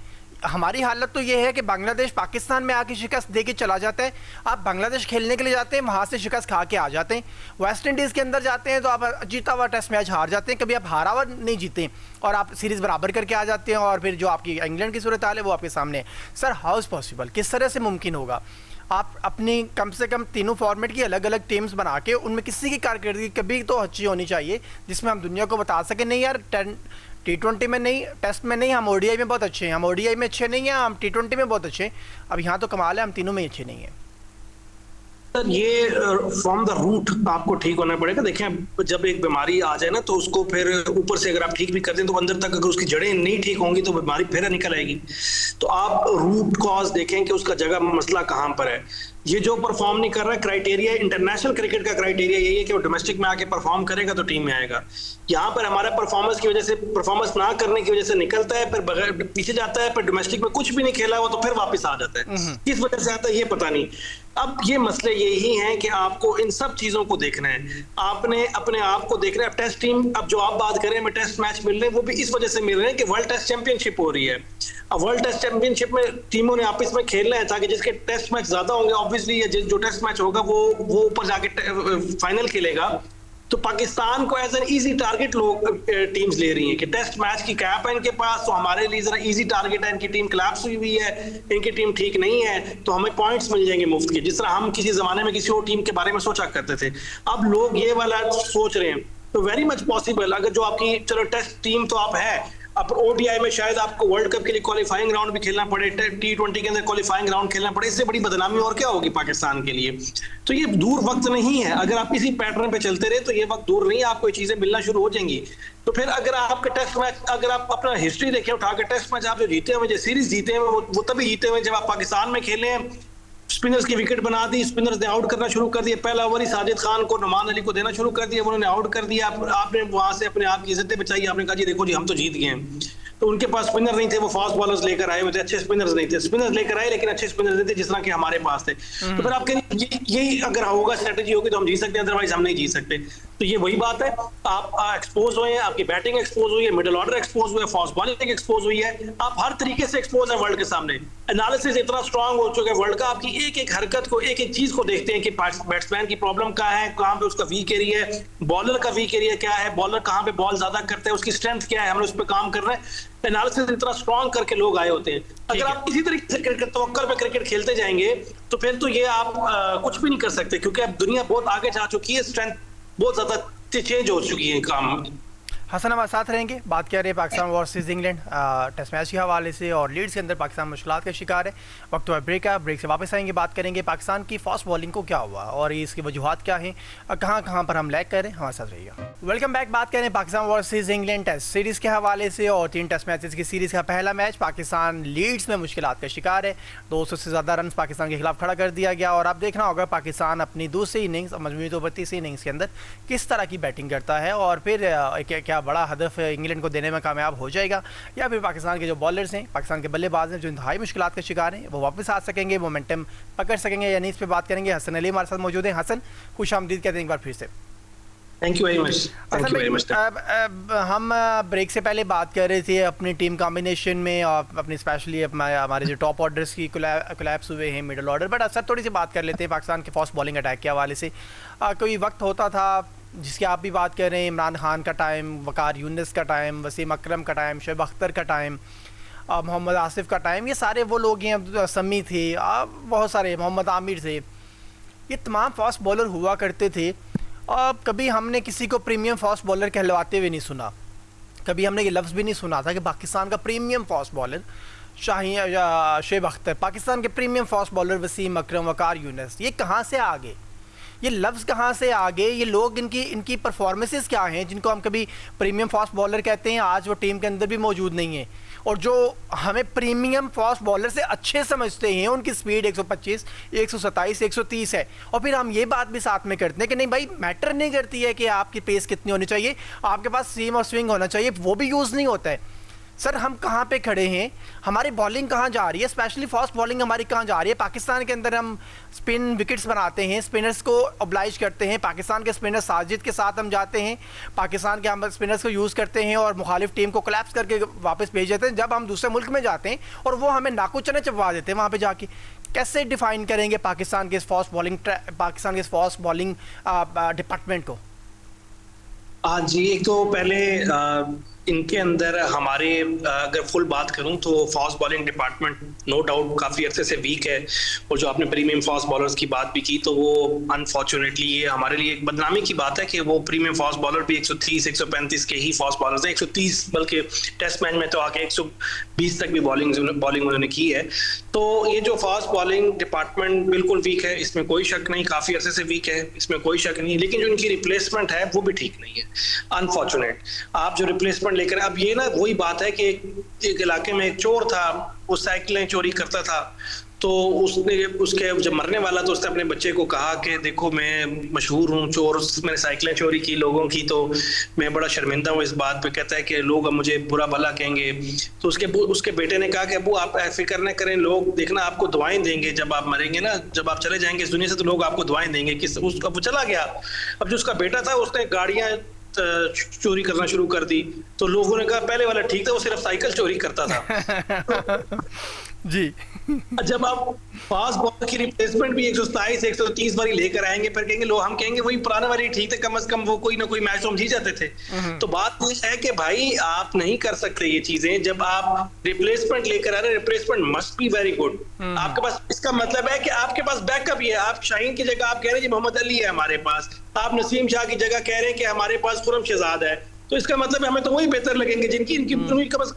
हमारी हालत तो ये है कि बांग्लादेश पाकिस्तान में आके शिकस्त दे के चला जाता है, आप बांग्लादेश खेलने के लिए जाते हैं, वहाँ से शिकस्त खा के आ जाते हैं। वेस्ट इंडीज़ के अंदर जाते हैं तो आप जीता हुआ टेस्ट मैच हार जाते हैं, कभी आप हारा हुआ नहीं जीते और आप सीरीज़ बराबर करके आ जाते हैं, और फिर जो आपकी इंग्लैंड की सूरत हाल है वो आपके सामने है। सर हाउ इज़ पॉसिबल, किस तरह से मुमकिन होगा आप अपनी कम से कम तीनों फॉर्मेट की अलग अलग टीम्स बना के उनमें किसी की कारकर्दगी कभी तो अच्छी होनी चाहिए जिसमें हम दुनिया को बता सकें नहीं यार T20 में नहीं, टेस्ट में नहीं, हम ODI में बहुत अच्छे हैं, हम ODI में अच्छे नहीं हैं, हम T20 में बहुत अच्छे हैं। अब यहाँ तो कमाल है हम तीनों में अच्छे नहीं हैं। सर ये फ्रॉम द रूट आपको ठीक होना पड़ेगा। देखें जब एक बीमारी आ जाए ना तो उसको फिर ऊपर से अगर आप ठीक भी कर दें तो अंदर तक अगर उसकी जड़ें नहीं ठीक होंगी तो बीमारी फिर निकल आएगी। तो आप रूट कॉज देखें कि उसका जगह मसला कहाँ पर है। ये जो परफॉर्म नहीं कर रहा है, क्राइटेरिया इंटरनेशनल क्रिकेट का क्राइटेरिया यही है कि वो डोमेस्टिक में आके परफॉर्म करेगा तो टीम में आएगा। यहाँ पर हमारा परफॉर्मेंस की वजह से, परफॉर्मेंस ना करने की वजह से निकलता है, फिर बगैर पीछे जाता है, फिर डोमेस्टिक में कुछ भी नहीं खेला हुआ तो फिर वापस आ जाता है। किस वजह से आता है ये पता नहीं। अब ये मसले यही हैं कि आपको इन सब चीजों को देखना है, आपने अपने आप को देखना है। अब टेस्ट टीम, अब जो आप बात करें हमें टेस्ट मैच मिल रहे हैं वो भी इस वजह से मिल रहे हैं कि वर्ल्ड टेस्ट चैंपियनशिप हो रही है। अब वर्ल्ड टेस्ट चैंपियनशिप में टीमों ने आपस में खेलना है ताकि जिसके टेस्ट मैच ज्यादा होंगे ऑब्वियसली जो टेस्ट मैच होगा वो ऊपर जाके फाइनल खेलेगा। तो पाकिस्तान को एज एन इजी टारगेट लोग टीम्स ले रही हैं कि टेस्ट मैच की कैप है इनके पास तो हमारे लिए जरा इजी टारगेट है, इनकी टीम कोलैप्स हुई है, इनकी टीम ठीक नहीं है तो हमें पॉइंट्स मिल जाएंगे मुफ्त के, जिस तरह हम किसी जमाने में किसी और टीम के बारे में सोचा करते थे। अब लोग ये वाला सोच रहे हैं। तो वेरी मच पॉसिबल अगर जो आपकी चलो टेस्ट टीम तो आप है, अब ODI में शायद आपको वर्ल्ड कप के लिए क्वालिफाइंग राउंड भी खेलना पड़े, T20 के अंदर क्वालिफाइंग राउंड खेलना पड़े, इससे बड़ी बदनामी और क्या होगी पाकिस्तान के लिए। तो ये दूर वक्त नहीं है। अगर आप इसी पैटर्न पे चलते रहे तो ये वक्त दूर नहीं है, आपको ये चीजें मिलना शुरू हो जाएंगी। तो फिर अगर आपके टेस्ट मैच, अगर आप अपना हिस्ट्री देखें उठा के, टेस्ट मैच आप जो जीते हुए, जो सीरीज जीते हैं वो तभी जीते हुए जब आप पाकिस्तान में खेले हैं। स्पिनर्स की विकेट बना दी, स्पिनर्स ने आउट करना शुरू कर दिया, पहला ओवर ही साजिद खान को, नुमान अली को देना शुरू कर दिया, उन्होंने आउट कर दिया। आपने वहां से अपने आप की इज्जतें बचाई, आपने कहा जी देखो जी हम तो जीत गए हैं। तो उनके पास स्पिनर नहीं थे, वो फास्ट बॉलर्स लेकर आए हुए थे, अच्छे स्पिनर्स नहीं थे, स्पिनर्स लेकर आए लेकिन अच्छे स्पिनर्स नहीं थे जिस तरह के हमारे पास थे। तो फिर आप कहें यही अगर होगा स्ट्रेटेजी होगी तो हम जीत सकते हैं, अदरवाइज हम नहीं जीत सकते। तो ये वही बात है, आप एक्सपोज हुए हैं, आपकी बैटिंग एक्सपोज हुई है, मिडिल ऑर्डर एक्सपोज हुआ है, फास्ट बॉलिंग एक्सपोज हुई है, आप हर तरीके से एक्सपोज है वर्ल्ड के सामने। एनालिसिस इतना स्ट्रांग हो चुका है वर्ल्ड का, आपकी एक एक हरकत को, एक एक चीज को देखते हैं कि बैट्समैन की प्रॉब्लम कहाँ है, कहाँ पे उसका वीक एरिया है, बॉलर का वीक एरिया क्या है, बॉलर कहाँ पे बॉल ज्यादा करता है, उसकी स्ट्रेंथ क्या है, हमने उस पर काम कर रहे हैं। एनालिसिस इतना स्ट्रांग करके लोग आए होते हैं। अगर आप इसी तरीके से क्रिकेट तवक्कुल पे क्रिकेट खेलते जाएंगे तो फिर तो ये आप कुछ भी नहीं कर सकते, क्योंकि अब दुनिया बहुत आगे जा चुकी है, स्ट्रेंथ बहुत ज्यादा चेंज हो चुकी है काम। हसन हमारे साथ रहेंगे, बात कर रहे हैं Pakistan versus England test match के हवाले से, और लीड्स के अंदर पाकिस्तान मुश्किलात का शिकार है। वक्त हुआ ब्रेक है, ब्रेक से वापस आएंगे, बात करेंगे पाकिस्तान की फास्ट बॉलिंग को क्या हुआ और इसकी वजूहत क्या हैं, कहाँ कहाँ पर हम लैग कर रहे हैं। हमारे साथ रहिएगा। Welcome back. बात करें Pakistan versus England test series के हवाले से, और 3 टेस्ट मैचेस की सीरीज़ का पहला मैच पाकिस्तान लीड्स में मुश्किलात का शिकार है। 200 से ज़्यादा रन पाकिस्तान के खिलाफ खड़ा कर दिया गया, और अब देखना होगा पाकिस्तान अपनी दूसरी इनिंग्स, मजमूई तौर पर तीसरी इनिंग्स के अंदर किस तरह की बैटिंग करता है, और फिर क्या बड़ा हदफ इंग्लैंड को देने में कामयाब हो जाएगा, या फिर पाकिस्तान के जो बॉलर्स हैं, पाकिस्तान के बल्लेबाज हैं जो इंतहाई मुश्किलात का शिकार हैं, वो वापस आ सकेंगे, मोमेंटम पकड़ सकेंगे या नहीं। इस पर बात करेंगे। हसन अली हमारे साथ मौजूद हैं। हसन, खुश आमदीद कहते हैं एक बार फिर से। Thank you very much. Thank you very much. हम ब्रेक से पहले बात कर रहे थे अपनी टीम कॉम्बिनेशन में, और अपनी स्पेशली हमारे जो टॉप ऑर्डर्स की कोलैप्स हुए हैं, मिडल ऑर्डर। बट सर थोड़ी सी बात कर लेते हैं पाकिस्तान के फास्ट बॉलिंग अटैक के हवाले से। कोई वक्त होता था जिसकी आप भी बात कर रहे हैं, इमरान खान का टाइम, वकार यूनिस का टाइम, वसीम अकरम का टाइम, शोएब अख्तर का टाइम, मोहम्मद आसिफ का टाइम, ये सारे वो लोग हैं, समी थे, बहुत सारे, मोहम्मद आमिर थे, ये तमाम फास्ट बॉलर हुआ करते थे। और कभी हमने किसी को प्रीमियम फास्ट बॉलर कहलवाते हुए नहीं सुना, कभी हमने ये लफ्ज़ भी नहीं सुना था कि पाकिस्तान का premium fast bowler Shoaib Akhtar, Pakistan के प्रीमियम फास्ट बॉलर वसीम अकरम, वकार यूनिस। ये कहाँ से आ गए, ये लफ्ज़ कहाँ से आ गए, ये लोग, इनकी परफॉर्मेंसेस क्या हैं जिनको हम कभी प्रीमियम फास्ट बॉलर कहते हैं, आज वो टीम के अंदर भी मौजूद नहीं है। और जो हमें प्रीमियम फास्ट बॉलर से अच्छे समझते हैं, उनकी स्पीड 125, 127, 130 है, और फिर हम ये बात भी साथ में करते हैं कि नहीं भाई, मैटर नहीं करती है कि आपकी पेस कितनी होनी चाहिए, आपके पास सीम और स्विंग होना चाहिए, वो भी यूज़ नहीं होता है। सर हम कहाँ पे खड़े हैं, हमारी बॉलिंग कहाँ जा रही है, स्पेशली फास्ट बॉलिंग हमारी कहाँ जा रही है। पाकिस्तान के अंदर हम स्पिन विकेट्स बनाते हैं, स्पिनर्स को ऑब्लाइज करते हैं, पाकिस्तान के स्पिनर साजिद के साथ हम जाते हैं, पाकिस्तान के हम स्पिनर्स को यूज़ करते हैं और मुखालिफ टीम को कोलैप्स करके वापस भेज देते हैं। जब हम दूसरे मुल्क में जाते हैं और वो हमें नाकुचने चबवा देते हैं वहाँ पर जाके, कैसे डिफ़ाइन करेंगे पाकिस्तान के फास्ट बॉलिंग डिपार्टमेंट को? हाँ जी, एक तो पहले इनके अंदर हमारे अगर फुल बात करूं तो fast bowling department no doubt काफ़ी अरसे से वीक है। और जो आपने प्रीमियम फास्ट बॉलर्स की बात भी की, तो वो अनफॉर्चुनेटली ये हमारे लिए एक बदनामी की बात है कि वो प्रीमियम फास्ट बॉलर भी 130, 135 के ही फास्ट बॉलर्स हैं। 130 बल्कि टेस्ट मैच में तो आके 120 तक भी बॉलिंग उन्होंने की है। तो ये जो फास्ट बॉलिंग डिपार्टमेंट बिल्कुल वीक है, इसमें कोई शक नहीं, काफ़ी अरसे से वीक है, इसमें कोई शक नहीं। लेकिन जो इनकी रिप्लेसमेंट है वो भी ठीक नहीं है, अनफॉर्चुनेट। आप जो रिप्लेसमेंट लेकर, अब ये ना वही बात है कि एक इलाके में एक चोर था, वो साइकिलें चोरी करता था, तो उसके जब मरने वाला तो उसने अपने बच्चे को कहा कि देखो मैं मशहूर हूँ चोर, मैंने साइकिलें चोरी की लोगों की, तो मैं बड़ा शर्मिंदा हूँ इस बात पे। कहता है कि लोग अब मुझे बुरा भला कहेंगे। तो उसके बेटे ने कहा कि अबू आप फिक्र न करें, लोग देखना आपको दुआएं देंगे, जब आप मरेंगे ना, जब आप चले जाएंगे इस दुनिया से, तो लोग आपको दुआएं देंगे। अब वो चला गया। अब जो उसका बेटा था उसने गाड़ियां चोरी करना शुरू कर दी, तो लोगों ने कहा पहले वाला ठीक था, वो सिर्फ साइकिल चोरी करता था। जी। जब आप फास्ट बॉलर की रिप्लेसमेंट भी 127, 130 बारी लेकर आएंगे, फिर कहेंगे लोग, हम कहेंगे वही पुराना वाली ठीक थे, कम से कम वो कोई ना कोई मैच तो हम जीत जाते थे। तो बात ये है कि भाई आप नहीं कर सकते ये चीजें। जब आप रिप्लेसमेंट लेकर आ रहे हैं, replacement must be very good आपके पास। इसका मतलब है कि आपके पास बैकअप ही है। आप शाहीन की जगह आप कह रहे हैं जी मोहम्मद अली है हमारे पास, आप नसीम शाह की जगह कह रहे हैं कि हमारे पास खुरम शहजाद है, तो इसका मतलब है हमें तो वही बेहतर लगेंगे जिनकी कम से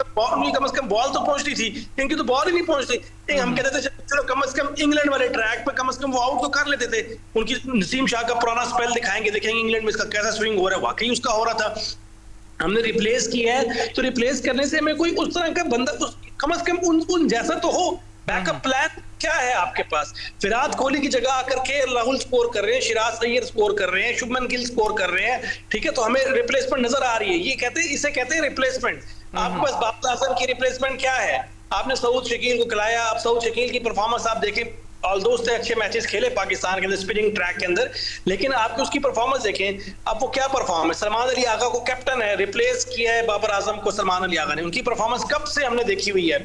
कम बॉल तो पहुंचती थी, इनकी तो बॉल ही नहीं पहुंचती। हम कहते थे चलो कम से कम इंग्लैंड वाले ट्रैक पे कम से कम वो आउट तो कर लेते थे। उनकी नसीम शाह का पुराना स्पेल दिखाएंगे, देखेंगे इंग्लैंड में इसका कैसा स्विंग हो रहा है, वाकई उसका हो रहा था। हमने रिप्लेस किया है, तो रिप्लेस करने से हमें कोई उस तरह का बंदा कम से कम उन जैसा तो हो। बैकअप प्लान क्या है आपके पास? विराट कोहली की जगह आकर के राहुल स्कोर कर रहे हैं, सिराज अय्यर स्कोर कर रहे हैं, शुभमन गिल स्कोर कर रहे हैं, ठीक है, तो हमें रिप्लेसमेंट नजर आ रही है। इसे कहते हैं रिप्लेसमेंट। आपके पास बाबर आजम की रिप्लेसमेंट क्या है? आपने सऊद शकील को खिलाया, आप सऊद शकील की परफॉर्मेंस आप देखें, ऑल्दो उसने अच्छे मैचेस खेले पाकिस्तान के अंदर स्पिनिंग ट्रैक के अंदर, लेकिन आपकी उसकी परफॉर्मेंस देखें, अब वो क्या परफॉर्मेंस। सलमान अली आगा को कैप्टन है, रिप्लेस किया है बाबर आजम को सलमान अली आगा ने, उनकी परफॉर्मेंस कब से हमने देखी हुई है।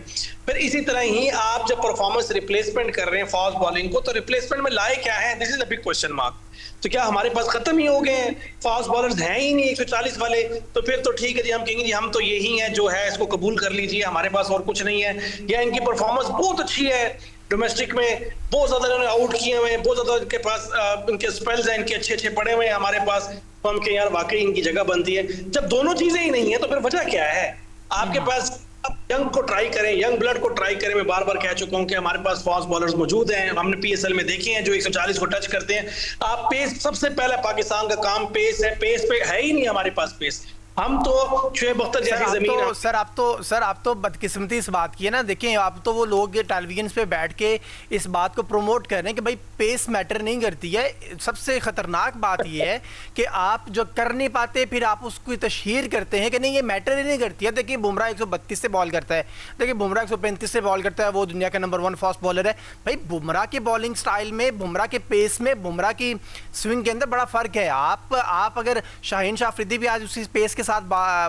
फिर इसी तरह ही आप जब परफॉर्मेंस रिप्लेसमेंट कर रहे हैं फास्ट बॉलिंग को, तो रिप्लेसमेंट में लाए क्या है, this is a big question mark. तो क्या हमारे पास खत्म ही हो गए हैं, फास्ट बॉलर्स हैं ही नहीं 140 वाले? तो फिर तो ठीक है जी, हम कहेंगे जी हम तो यही है जो है, इसको कबूल कर लीजिए, हमारे पास और कुछ नहीं है। या इनकी परफॉर्मेंस बहुत अच्छी है, डोमेस्टिक में बहुत ज्यादा इन्होंने आउट किए हुए हैं, बहुत ज्यादा इनके पास इनके स्पेल्स हैं, इनके अच्छे पड़े हुए हैं हमारे पास, तो हम कहें यार वाकई इनकी जगह बनती है। जब दोनों चीजें ही नहीं है तो फिर वजह क्या है? आपके पास अब यंग को ट्राई करें, यंग ब्लड को ट्राई करें। मैं बार बार कह चुका हूं कि हमारे पास फास्ट बॉलर्स मौजूद हैं, हमने पीएसएल में देखे हैं जो 140 को टच करते हैं। आप पेस, सबसे पहले पाकिस्तान का काम पेस है, पेस पे है ही नहीं हमारे पास पेस। हम तो शुएब अख्तर जैसी जमीन सर आप तो बदकिस्मती इस बात की है ना। देखें, आप तो वो लोग टेलीविजन पे बैठ के इस बात को प्रमोट कर रहे हैं कि भाई पेस मैटर नहीं करती है। सबसे खतरनाक बात ये है कि आप जो कर नहीं पाते फिर आप उसकी तशहीर करते हैं कि नहीं ये मैटर ही नहीं करती है। देखिए बुमराह 132 से बॉल करता है, देखिए बुमराह 135 से बॉल करता है, वो दुनिया का नंबर 1 फास्ट बॉलर है। भाई बुमराह के बॉलिंग स्टाइल में, बुमराह के पेस में, बुमराह की स्विंग के अंदर बड़ा फ़र्क है। आप अगर शाहीन शाह अफरीदी भी आज उसी पेस के साथ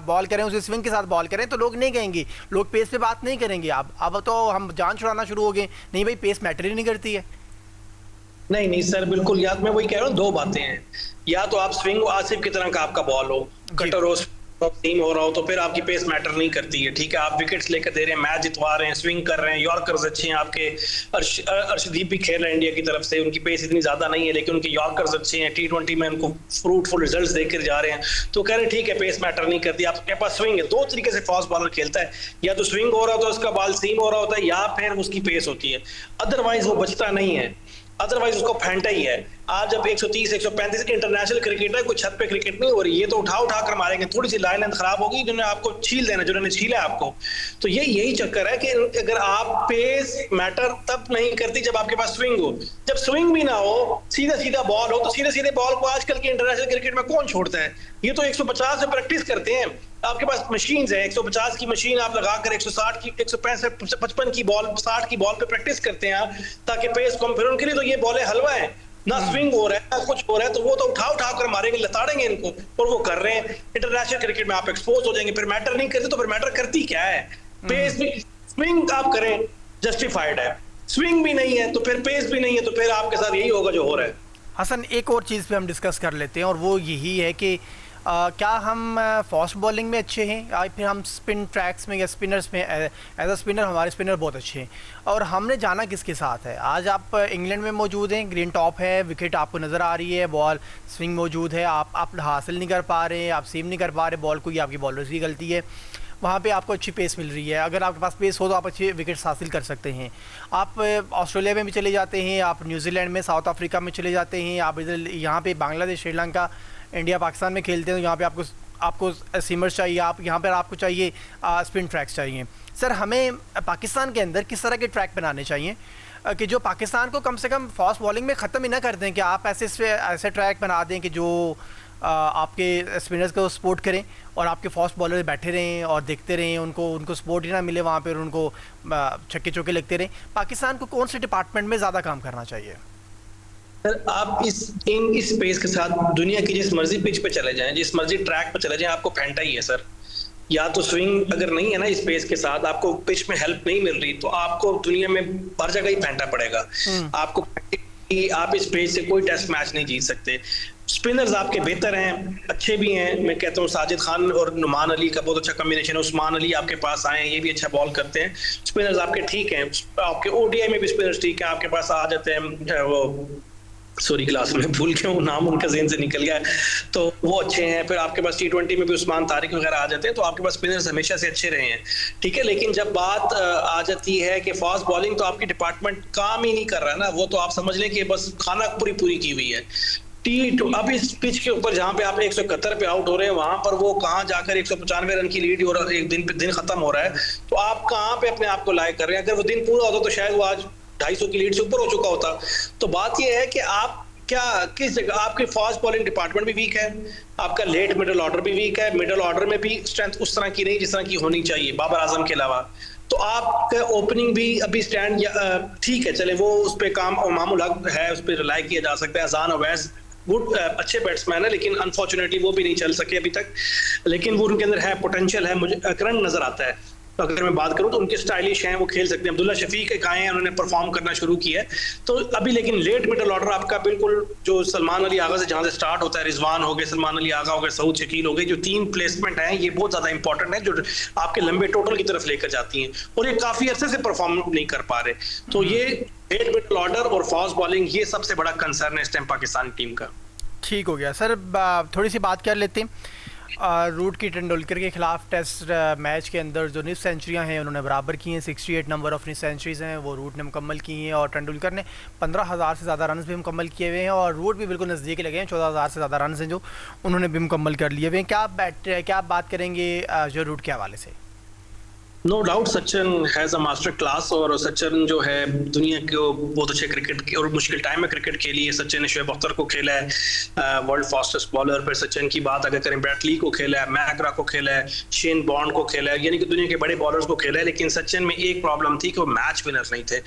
बॉल करें, उसी स्विंग के साथ बॉल करें तो लोग नहीं कहेंगे, लोग पेस पे बात नहीं करेंगे। अब तो हम जान छुड़ाना शुरू हो गए, नहीं भाई पेस मैटर ही नहीं करती है। नहीं सर, बिल्कुल। याद मैं वही कह रहा हूँ, दो बातें हैं। या तो आप स्विंग आसिफ की तरह का आपका बॉल हो, कटर हो, सीम हो रहा हो, तो फिर आपकी पेस मैटर नहीं करती है। ठीक है, आप विकेट्स लेकर दे रहे हैं, मैच जितवा रहे हैं, स्विंग कर रहे हैं, यॉर्कर्स अच्छे हैं आपके। अर्शदीप भी खेल रहे हैं इंडिया की तरफ से, उनकी पेस इतनी ज्यादा नहीं है लेकिन उनके यॉर्कर्स अच्छे हैं, T20 में उनको फ्रूटफुल रिजल्ट्स देकर जा रहे हैं। तो कह रहे हैं ठीक है पेस मैटर नहीं करती, आपके पास स्विंग है। दो तरीके से फास्ट बॉलर खेलता है, या तो स्विंग हो रहा होता है उसका बॉल सीम हो रहा होता है, या फिर उसकी पेस होती है, अदरवाइज वो बचता नहीं है, अदरवाइज उसको फेंटा ही है। आज जब 130 135 इंटरनेशनल क्रिकेट है, कोई छत पे क्रिकेट नहीं हो रही, ये तो उठा कर मारेंगे, थोड़ी सी लाइन खराब होगी, जिन्होंने आपको छील देना, जिन्होंने छीला आपको। तो यही चक्कर है कि अगर आप पेस मैटर तब नहीं करती जब आपके पास स्विंग हो। जब स्विंग भी ना हो, सीधा बॉल हो, तो सीधे बॉल को आजकल के इंटरनेशनल क्रिकेट में कौन छोड़ता है? ये तो 150 से प्रैक्टिस करते हैं। आपके पास मशीन है, 150 की मशीन आप लगाकर 160 की, 165 55 की बॉल, 60 की बॉल पे प्रैक्टिस करते हैं ताकि पेस कम। फिर उनके लिए तो ये बॉलें हलवा है, ना स्विंग हो रहा है ना कुछ हो रहा है, तो वो तो उठा कर मारेंगे, लताड़ेंगे इनको, और वो कर रहे हैं। इंटरनेशनल क्रिकेट में आप एक्सपोज हो जाएंगे, फिर मैटर नहीं करती, तो फिर मैटर करती क्या है? पेस भी, स्विंग आप करें जस्टिफाइड है, स्विंग भी नहीं है तो फिर पेस भी नहीं है, तो फिर आपके साथ यही होगा जो हो रहा है। हसन, एक और चीज़ पे हम डिस्कस कर लेते हैं और वो यही है कि क्या हम फास्ट बॉलिंग में अच्छे हैं या फिर हम स्पिन ट्रैक्स में या स्पिनर्स में? एज अ स्पिनर हमारे स्पिनर बहुत अच्छे हैं और हमने जाना किसके साथ है? आज आप इंग्लैंड में मौजूद हैं, ग्रीन टॉप है, विकेट आपको नज़र आ रही है, बॉल स्विंग मौजूद है, आप हासिल नहीं कर पा रहे हैं, आप सीम नहीं कर पा रहे बॉल को, ये आपकी बॉलर्स की गलती है। वहाँ पे आपको अच्छी पेस मिल रही है, अगर आपके पास पेस हो तो आप अच्छे विकेट्स हासिल कर सकते हैं। आप ऑस्ट्रेलिया में भी चले जाते हैं, आप न्यूजीलैंड में, साउथ अफ्रीका में चले जाते हैं, आप इधर यहाँ पे बांग्लादेश, श्रीलंका, इंडिया, पाकिस्तान में खेलते हैं, तो यहाँ पे आपको सीमर्स चाहिए, आप यहाँ पर आपको चाहिए स्पिन ट्रैक्स चाहिए। सर, हमें पाकिस्तान के अंदर किस तरह के ट्रैक बनाने चाहिए कि जो पाकिस्तान को कम से कम फास्ट बॉलिंग में ख़त्म ही ना कर दें, कि आप ऐसे ट्रैक बना दें कि जो आपके स्पिनर्स को सपोर्ट करें और आपके फास्ट बॉलर बैठे रहें और देखते रहें, उनको सपोर्ट ही ना मिले वहाँ पर, उनको छक्के चौके लगते रहें। पाकिस्तान को कौन से डिपार्टमेंट में ज़्यादा काम करना चाहिए? सर, आप इस पेस के साथ दुनिया की जिस मर्जी पिच पे चले जाएं, जिस मर्जी ट्रैक पे चले जाएं, आपको फेंटा ही है सर। या तो स्विंग अगर नहीं है ना इस पेस के साथ, आपको पिच में हेल्प नहीं मिल रही, तो आपको दुनिया में हर जगह ही फेंटा पड़ेगा। आपको आप इस पेस से कोई टेस्ट मैच नहीं जीत सकते। स्पिनर्स आपके बेहतर हैं, अच्छे भी हैं। मैं कहता हूँ साजिद खान और नुमान अली का बहुत अच्छा कॉम्बिनेशन है। उस्मान अली आपके पास आए हैं, ये भी अच्छा बॉल करते हैं। स्पिनर्स आपके ठीक हैं, आपके ओडीआई में भी स्पिनर्स ठीक है, आपके पास आ जाते हैं वो, सॉरी क्लास में भूल गया हूँ नाम, उनका ज़हन से निकल गया, तो वो अच्छे हैं। फिर आपके पास T20 में भी उस्मान तारिक वगैरह आ जाते हैं, तो आपके पास स्पिनर्स हमेशा से अच्छे रहे हैं, ठीक है। लेकिन जब बात आ जाती है कि फास्ट बॉलिंग, तो आपकी डिपार्टमेंट काम ही नहीं कर रहा है ना, वो तो आप समझ लें कि बस खाना पूरी की हुई है। अब इस पिच के ऊपर जहां पे आप 171 पे आउट हो रहे हैं, वहां पर वो कहां जाकर 195 रन की लीड और एक दिन खत्म हो रहा है, तो आप कहां पे अपने आप को लायक कर रहे हैं? अगर वो दिन पूरा होता तो शायद वो आज 250 की लीड से ऊपर हो चुका होता। तो बात यह है कि आप किस जगह, आपकी फास्ट बॉलिंग डिपार्टमेंट भी वीक है, आपका लेट मिडिल ऑर्डर भी वीक है, मिडिल ऑर्डर में भी स्ट्रेंथ उस तरह की नहीं जिस तरह की होनी चाहिए बाबर आजम के अलावा। तो आपका ओपनिंग भी अभी स्टैंड ठीक है, चले वो उस पर काम, मामूल हक है, उस पर रिलाई किया जा सकता है। अजान अवैस गुड अच्छे बैट्समैन है, लेकिन अनफॉर्चुनेटली वो भी नहीं चल सके अभी तक, लेकिन वो उनके अंदर है, पोटेंशियल है, मुझे करंट नजर आता है। तो अगर मैं बात करूं तो उनके स्टाइलिश हैं, वो खेल सकते हैं। अब्दुल्ला शफीक एक आए हैं, उन्होंने परफॉर्म करना शुरू किया है, तो अभी लेकिन लेट मिडल ऑर्डर आपका बिल्कुल जो सलमान अली आगा से जहां से स्टार्ट होता है, रिजवान हो गए, सलमान अली आगा हो गए, सऊद शकील हो गए, जो 3 प्लेसमेंट है ये बहुत ज्यादा इंपॉर्टेंट है, जो आपके लंबे टोटल की तरफ लेकर जाती हैं, और ये काफी अरसे से परफॉर्म नहीं कर पा रहे। तो ये लेट मिडल ऑर्डर और फास्ट बॉलिंग, ये सबसे बड़ा कंसर्न है इस टाइम पाकिस्तान टीम का। ठीक हो गया सर, थोड़ी सी बात कर लेते हैं। रूट की तेंदुलकर के खिलाफ टेस्ट मैच के अंदर जो निफ सेंचुरियां हैं उन्होंने बराबर की हैं। 68 नंबर ऑफ निफ सेंचुरीज हैं वो रूट ने मुकम्मल की हैं और तेंदुलकर ने 15,000 से ज़्यादा रन भी मुकम्मल किए हुए हैं और रूट भी बिल्कुल नज़दीक लगे हैं। 14,000 से ज़्यादा रन हैं जो उन्होंने भी मुकम्मल कर लिए हुए हैं। क्या आप बात करेंगे जो रूट के हवाले से? No doubt Sachin has a master class, और सचिन जो है दुनिया के बहुत अच्छे क्रिकेट के और मुश्किल टाइम में क्रिकेट के लिए सचिन ने शोएब अख्तर को खेला है वर्ल्ड फास्टेस्ट बॉलर। फिर सचिन की बात अगर करें, ब्रैट ली को खेला है, मैकग्रा को खेला है, शेन बॉन्ड को खेला है, यानी कि दुनिया के बड़े बॉलर्स को खेला है। लेकिन सचिन में एक प्रॉब्लम थी कि वो मैच विनर नहीं थे।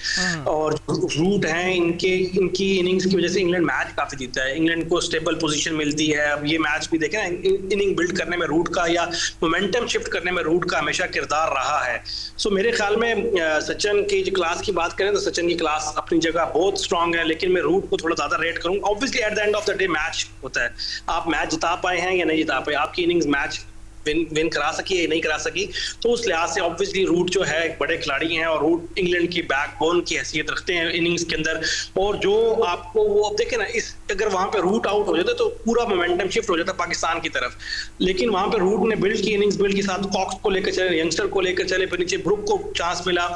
और रूट हैं इनकी इनिंग्स की वजह से इंग्लैंड मैच काफी जीता है, इंग्लैंड को स्टेबल पोजीशन मिलती है। अब ये मैच भी देखें ना, इनिंग बिल्ड करने में रूट का या मोमेंटम शिफ्ट करने में रूट का हमेशा किरदार रहा है। सो मेरे ख्याल में सचिन की जो क्लास की बात करें तो सचिन की क्लास अपनी जगह बहुत स्ट्रांग है, लेकिन मैं रूट को थोड़ा ज्यादा रेट करूंगा। Obviously at the end of the day match होता है, आप मैच जिता पाए हैं या नहीं जिता पाए, आपकी इनिंग्स मैच विन करा सकी या नहीं करा सकी, तो उस लिहाज से ऑब्वियसली रूट जो है एक बड़े खिलाड़ी हैं और रूट इंग्लैंड की बैकबोन की हैसियत रखते हैं इनिंग्स के अंदर। और जो आपको वो अब देखें ना, इस अगर वहां पे रूट आउट हो जाता तो पूरा मोमेंटम शिफ्ट हो जाता पाकिस्तान की तरफ। लेकिन वहां पे रूट ने बिल्ड की इनिंग्स, बिल्ड के साथ कॉक्स को लेकर चले, यंगस्टर को लेकर चले, फिर नीचे ब्रुक को चांस मिला।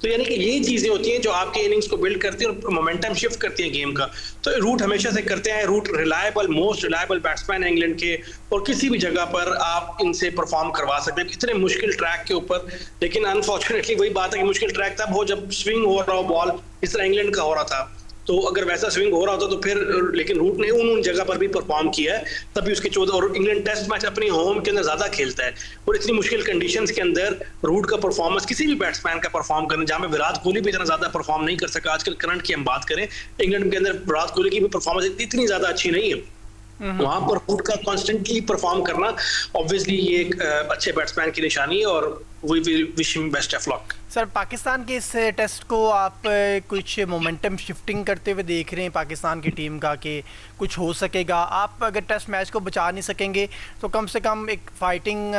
तो यानी कि ये चीजें होती हैं जो आपके इनिंग्स को बिल्ड करती हैं और मोमेंटम शिफ्ट करती हैं गेम का। तो रूट हमेशा से करते हैं, Root reliable, most reliable batsman है इंग्लैंड के, और किसी भी जगह पर आप इनसे परफॉर्म करवा सकते हैं इतने मुश्किल ट्रैक के ऊपर। लेकिन अनफॉर्चुनेटली वही बात है कि मुश्किल ट्रैक तब हो जब स्विंग हो रहा हो बॉल, इस तरह इंग्लैंड का हो रहा था। तो अगर वैसा स्विंग हो रहा होता तो फिर, लेकिन रूट ने उन जगह पर भी परफॉर्म किया है, तभी उसके 14। और इंग्लैंड टेस्ट मैच अपनी होम के अंदर ज्यादा खेलता है और इतनी मुश्किल कंडीशंस के अंदर रूट का परफॉर्मेंस, किसी भी बैट्समैन का परफॉर्म करना, जहां पे विराट कोहली भी इतना ज्यादा परफॉर्म नहीं कर सका। आजकल करंट की हम बात करें, इंग्लैंड के अंदर विराट कोहली की भी परफॉर्मेंस इतनी ज्यादा अच्छी नहीं है। वहां पर रूट का कॉन्स्टेंटली परफॉर्म करना ऑब्वियसली ये एक अच्छे बैट्समैन की निशानी है, और we wish him best of luck. Sir, Pakistan के इस टेस्ट को आप कुछ मोमेंटम शिफ्टिंग करते हुए देख रहे हैं पाकिस्तान की टीम का कि कुछ हो सकेगा? आप अगर टेस्ट मैच को बचा नहीं सकेंगे तो कम से कम एक फाइटिंग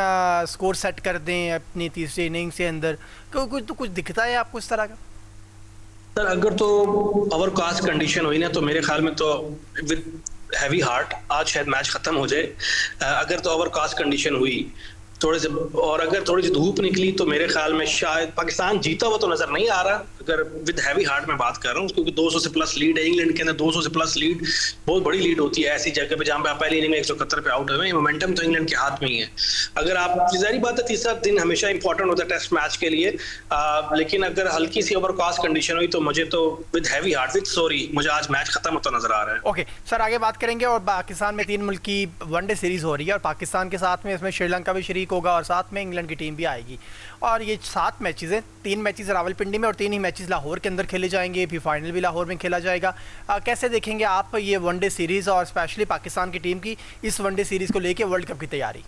स्कोर सेट कर दें अपनी तीसरी इनिंग्स के अंदर, क्योंकि तो कुछ दिखता है आपको इस तरह का? सर, अगर तो ओवर कास्ट कंडीशन हुई ना, तो मेरे ख्याल में तो विद हैवी हार्ट आज शायद मैच खत्म हो जाए। अगर तो ओवर कास्ट कंडीशन हुई थोड़े से, और अगर थोड़ी सी धूप निकली, तो मेरे ख्याल में शायद पाकिस्तान जीता हुआ तो नजर नहीं आ रहा। अगर विद हैवी हार्ट में बात कर रहा हूँ, क्योंकि 200 से प्लस लीड है इंग्लैंड के अंदर। 200 से प्लस लीड बहुत बड़ी लीड होती है ऐसी जगह पे जहां पे आप पहली इनिंग में 171 पे आउट हुए। मोमेंटम तो इंग्लैंड के हाथ में ही है। अगर आप, जाहिर बात है तीसरा दिन हमेशा इंपॉर्टेंट होता है टेस्ट मैच के लिए, लेकिन अगर हल्की सी ओवर कास्ट कंडीशन हुई तो मुझे तो with heavy heart, with sorry, मुझे आज मैच खत्म होता नजर आ रहा है। ओके सर, आगे बात करेंगे। और पाकिस्तान में 3 मुल्क की वनडे सीरीज हो रही है और पाकिस्तान के साथ में इसमें श्रीलंका भी शरीक होगा और साथ में इंग्लैंड की टीम भी आएगी। और ये 7 मैचेस हैं, 3 मैचेस रावलपिंडी में और 3 ही मैचेस लाहौर के अंदर खेले जाएंगे, फिर फाइनल भी लाहौर में खेला जाएगा। कैसे देखेंगे आप ये वनडे सीरीज और स्पेशली पाकिस्तान की टीम की इस वनडे सीरीज को लेके वर्ल्ड कप की तैयारी?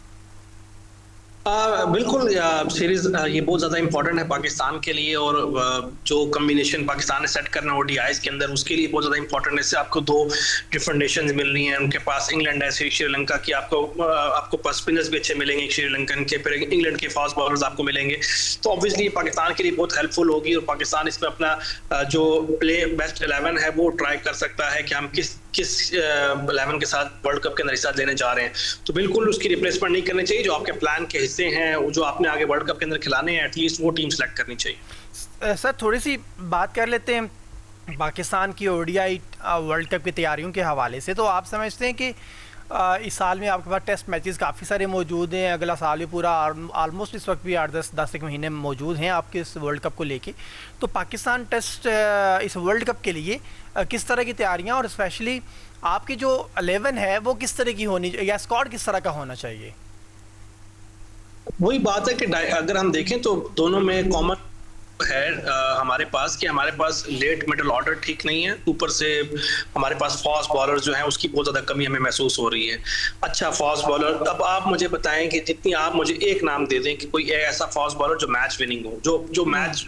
बिल्कुल, सीरीज ये बहुत ज्यादा इंपॉर्टेंट है पाकिस्तान के लिए, और जो कम्बिनेशन पाकिस्तान ने सेट करना ओडीआईज के अंदर उसके लिए बहुत ज्यादा इंपॉर्टेंट है। इससे आपको 2 डिफरेंट नेशंस मिल रही हैं, उनके पास इंग्लैंड है, श्रीलंका की आपको पास स्पिनर्स भी अच्छे मिलेंगे श्रीलंकन के, फिर इंग्लैंड के फास्ट बॉलर्स आपको मिलेंगे। तो ऑब्वियसली पाकिस्तान के लिए बहुत हेल्पफुल होगी, और पाकिस्तान इसमें अपना जो प्ले बेस्ट 11 है वो ट्राई कर सकता है कि हम किस 11 के साथ वर्ल्ड कप के अंदर हिस्सा लेने जा रहे हैं। तो बिल्कुल उसकी रिप्लेसमेंट नहीं करनी चाहिए। जो आपके प्लान के हिस्से हैं, जो आपने आगे वर्ल्ड कप के अंदर खिलाने हैं, एटलीस्ट वो टीम सेलेक्ट करनी चाहिए। सर, थोड़ी सी बात कर लेते हैं पाकिस्तान की ओडीआई वर्ल्ड कप की तैयारियों के हवाले से। तो आप समझते हैं कि इस साल में आपके पास टेस्ट मैचेस काफ़ी सारे मौजूद हैं, अगला साल भी पूरा ऑलमोस्ट इस वक्त भी 8-10 एक महीने मौजूद हैं आपके इस वर्ल्ड कप को लेके। तो पाकिस्तान टेस्ट इस वर्ल्ड कप के लिए किस तरह की तैयारियां, और स्पेशली आपकी जो 11 है वो किस तरह की होनी, या स्क्वाड किस तरह का होना चाहिए? वही बात है कि अगर हम देखें तो दोनों में कॉमन है हमारे पास कि हमारे पास लेट मिडल ऑर्डर ठीक नहीं है, ऊपर से हमारे पास फास्ट बॉलर जो हैं उसकी बहुत ज्यादा कमी हमें महसूस हो रही है। अच्छा फास्ट बॉलर, अब आप मुझे बताएं कि जितनी आप मुझे एक नाम दे दें कि कोई ऐसा फास्ट बॉलर जो मैच विनिंग हो, जो मैच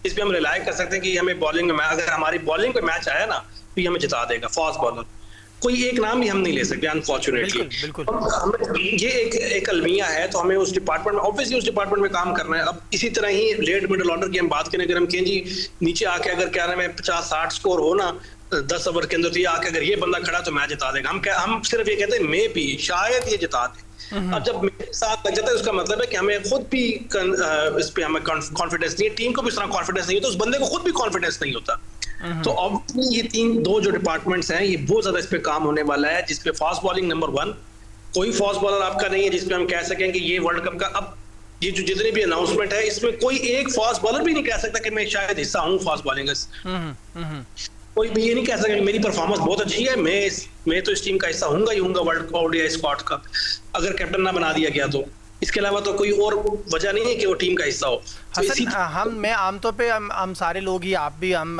इस पे हम रिलाय कर सकते हैं कि हमें बॉलिंग में, अगर हमारी बॉलिंग पे मैच आया ना तो ये हमें जिता देगा फास्ट बॉलर। कोई एक नाम भी हम नहीं ले सकते अनफॉर्चुनेटली। ये एक अलमिया है, तो हमें उस डिपार्टमेंट में ऑब्वियसली उस डिपार्टमेंट में काम करना है। अब इसी तरह ही लेट मिडल ऑर्डर की हम बात करें, अगर हम कहें जी नीचे आके अगर क्या नाम है 50-60 स्कोर हो ना 10 ओवर के अंदर, तो ये आके अगर ये बंदा खड़ा तो मैच जिता देगा, हम सिर्फ ये कहते हैं मे भी शायद ये जिता दे। अब जब मेरे साथ लग जाता है उसका मतलब है कि हमें खुद भी इस पे हमें कॉन्फिडेंस नहीं है, टीम को भी इस तरह कॉन्फिडेंस नहीं होता, उस बंदे को खुद भी कॉन्फिडेंस नहीं होता। तो ऑब्वियसली ये दो जो डिपार्टमेंट्स हैं, ये बहुत ज्यादा इस पे काम होने वाला है, जिसपे फास्ट बॉलिंग नंबर 1, कोई फास्ट बॉलर आपका नहीं है जिसपे हम कह सकें कि ये वर्ल्ड कप का, अब ये जो जितने भी अनाउंसमेंट है इसमें कोई एक फास्ट बॉलर भी नहीं कह सकता कि मैं शायद हिस्सा हूँ फास्ट बॉलिंग का। कोई भी ये नहीं कह सकता कि मेरी परफॉर्मेंस बहुत अच्छी है, मैं तो इस टीम का हिस्सा हूंगा ही हूंगा वर्ल्ड ओडीआई स्क्वाड का, अगर कैप्टन ना बना दिया गया तो। इसके अलावा तो कोई और वजह नहीं है कि वो टीम का हिस्सा हो। हसन, मैं आमतौर पे हम सारे लोग ही, आप भी, हम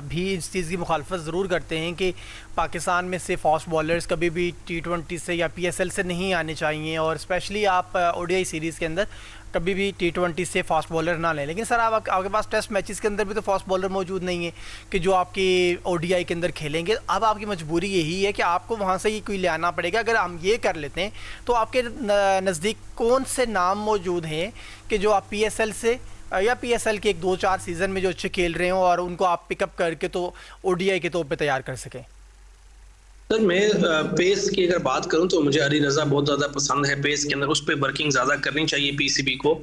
भी इस चीज़ की मुखालफत ज़रूर करते हैं कि पाकिस्तान में से फास्ट बॉलर्स कभी भी T20 से या PSL से नहीं आने चाहिए, और स्पेशली आप ओडीआई सीरीज़ के अंदर कभी भी T20 से फास्ट बॉलर ना लें। लेकिन सर आपके पास टेस्ट मैचेस के अंदर भी तो फास्ट बॉलर मौजूद नहीं है कि जो आपकी ओडीआई के अंदर खेलेंगे। अब आपकी मजबूरी यही है कि आपको वहाँ से ही कोई ले आना पड़ेगा। अगर हम ये कर लेते हैं तो आपके नज़दीक कौन से नाम मौजूद हैं कि जो आप PSL से या PSL के 1-2-4 सीज़न में जो अच्छे खेल रहे हो और उनको आप पिकअप करके तो ओडीआई के तौर पे तैयार कर सकें? सर मैं पेस की अगर बात करूं तो मुझे अली रजा बहुत ज़्यादा पसंद है। पेस के अंदर उस पर वर्किंग ज़्यादा करनी चाहिए पीसीबी को,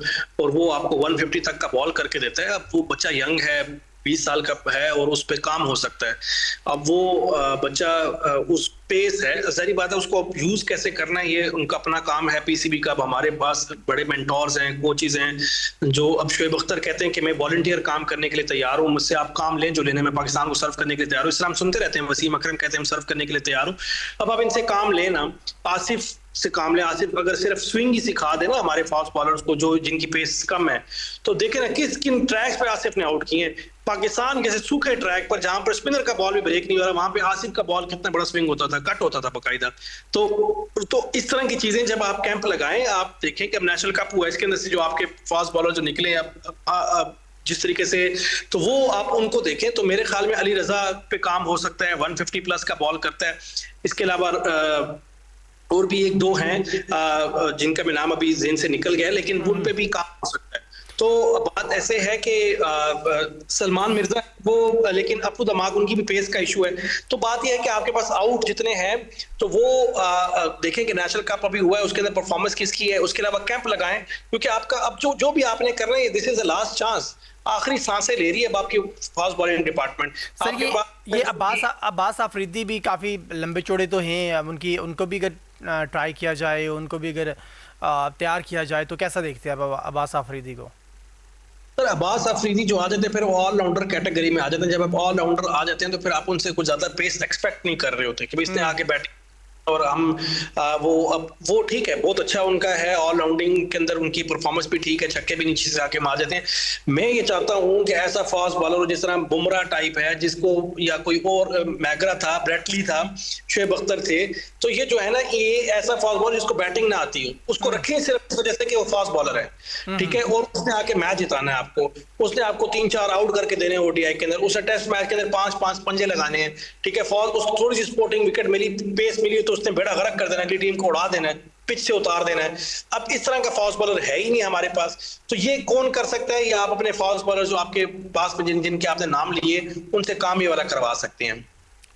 और वो आपको 150 तक का बॉल करके देता है। अब वो बच्चा यंग है, 20 साल का है, और उस पर काम हो सकता है। अब वो बच्चा उस पेस है, सारी बात है, उसको यूज कैसे करना है ये उनका अपना काम है पीसीबी का। अब हमारे पास बड़े मेंटोर्स हैं, कोचेज हैं, जो अब शोएब अख्तर कहते हैं कि मैं वॉलंटियर काम करने के लिए तैयार हूँ, मुझसे आप काम लें, जो लेने में पाकिस्तान को सर्व करने के लिए तैयार हूँ। इस तरह हम सुनते रहते हैं, वसीम अकरम कहते हैं हम सर्व करने के लिए तैयार हूँ। अब आप इनसे काम लेना, आसिफ से काम ले। आसिफ अगर सिर्फ स्विंग ही सिखा देना हमारे फास्ट बॉलर्स को जो जिनकी पेस कम है, तो देखे ना किन ट्रैक्स पे आसिफ ने आउट किए। पाकिस्तान जैसे सूखे ट्रैक पर जहां पर स्पिनर का बॉल भी ब्रेक नहीं हो रहा, वहां पे आसिफ का बॉल कितना बड़ा स्विंग होता था, कट होता था बाकायदा। तो इस तरह की चीजें जब आप कैंप लगाएं, आप देखें कि अब नेशनल कप हुआ, इसके अंदर से जो आपके फास्ट बॉलर जो निकले अब जिस तरीके से, तो वो आप उनको देखें तो मेरे ख्याल में अली रजा पे काम हो सकता है, 150 प्लस का बॉल करता है। इसके अलावा और भी 1-2 हैं जिनका भी नाम अभी ज़हन से निकल गया, लेकिन उन पे भी काम हो सकता है। तो बात ऐसे है कि सलमान मिर्जा वो, लेकिन अपू दमाग उनकी भी पेस का इशू है। तो बात यह है कि आपके पास आउट जितने हैं तो वो देखें कि नेशनल कप अभी हुआ है, उसके अंदर परफॉर्मेंस किसकी है, उसके अलावा कैंप लगाएं, क्योंकि आपका अब जो भी आपने करना है, this is the last chance, आखिरी सांसें ले रही है अब आपकी फास्ट बॉलिंग डिपार्टमेंट। सर ये अब्बास आफरीदी भी काफ़ी लंबे चौड़े तो हैं, उनको भी अगर ट्राई किया जाए, उनको भी अगर तैयार किया जाए तो कैसा देखते हैं अब्बास आफरीदी को? सर अब्बास आफरीदी जो आ जाते हैं फिर वो ऑलराउंडर कैटेगरी में आ जाते हैं। जब आप ऑलराउंडर आ जाते हैं तो फिर आप उनसे कुछ ज्यादा पेस एक्सपेक्ट नहीं कर रहे होते कि इसने आके बैटिंग, और हम वो ठीक है, बहुत अच्छा उनका है, ऑलराउंडिंग के अंदर उनकी परफॉर्मेंस भी ठीक है, छक्के भी नीचे से आके मार जाते हैं। मैं ये चाहता हूं कि ऐसा फास्ट बॉलर हो जिस तरह बुमराह टाइप है, जिसको, या कोई और मैगरा था, ब्रेटली था, शोएब अख्तर थे, तो ये जो है ना, ये ऐसा फास्ट बॉलर जिसको बैटिंग ना आती हो, उसको रखें सिर्फ इस वजह से कि वो फास्ट बॉलर है, ठीक है, और उसने आके मैच जिताना है आपको, उसने आपको 3-4 आउट करके देने ओडीआई के अंदर, उसने टेस्ट मैच के अंदर 5-5 पंजे लगाने हैं, ठीक है, उसको थोड़ी सी स्पोर्टिंग विकेट मिली, पेस मिली, तो उसने बेड़ा गर्क कर देना, अगली टीम को उड़ा देना है, पिच से उतार देना है। अब इस तरह का फास्ट बॉलर है ही नहीं हमारे पास, तो ये कौन कर सकता है? या आप अपने फास्ट बॉलर जो आपके पास में जिनके आपने नाम लिए, उनसे काम ये वाला करवा सकते हैं।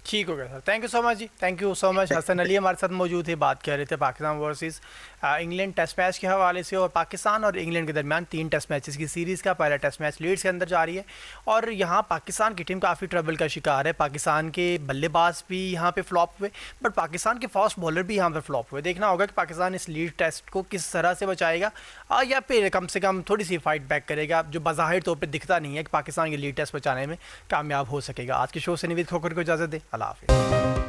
ठीक हो गया sir, thank you so much जी, thank you so much. Hasan Ali हमारे साथ मौजूद थे, बात कर रहे थे Pakistan versus England test match के हवाले से, और पाकिस्तान और इंग्लैंड के दरमियान 3 टेस्ट मैचेस की सीरीज़ का पहला टेस्ट मैच लीड्स के अंदर जारी है, और यहाँ पाकिस्तान की टीम काफ़ी ट्रबल का शिकार है। पाकिस्तान के बल्लेबाज भी यहाँ पे फ्लॉप हुए, बट पाकिस्तान के फास्ट बॉलर भी यहाँ पे फ्लॉप हुए। देखना होगा कि पाकिस्तान इस लीड टेस्ट को किस तरह से बचाएगा, या फिर कम से कम थोड़ी सी फाइट बैक करेगा, जो बाज़ाहिर तौर पर दिखता नहीं है कि पाकिस्तान ये लीड टेस्ट बचाने में कामयाब हो सकेगा। आज के शो से निवेद खोकर को इजाज़त दें, अल्लाह हाफ़िज़।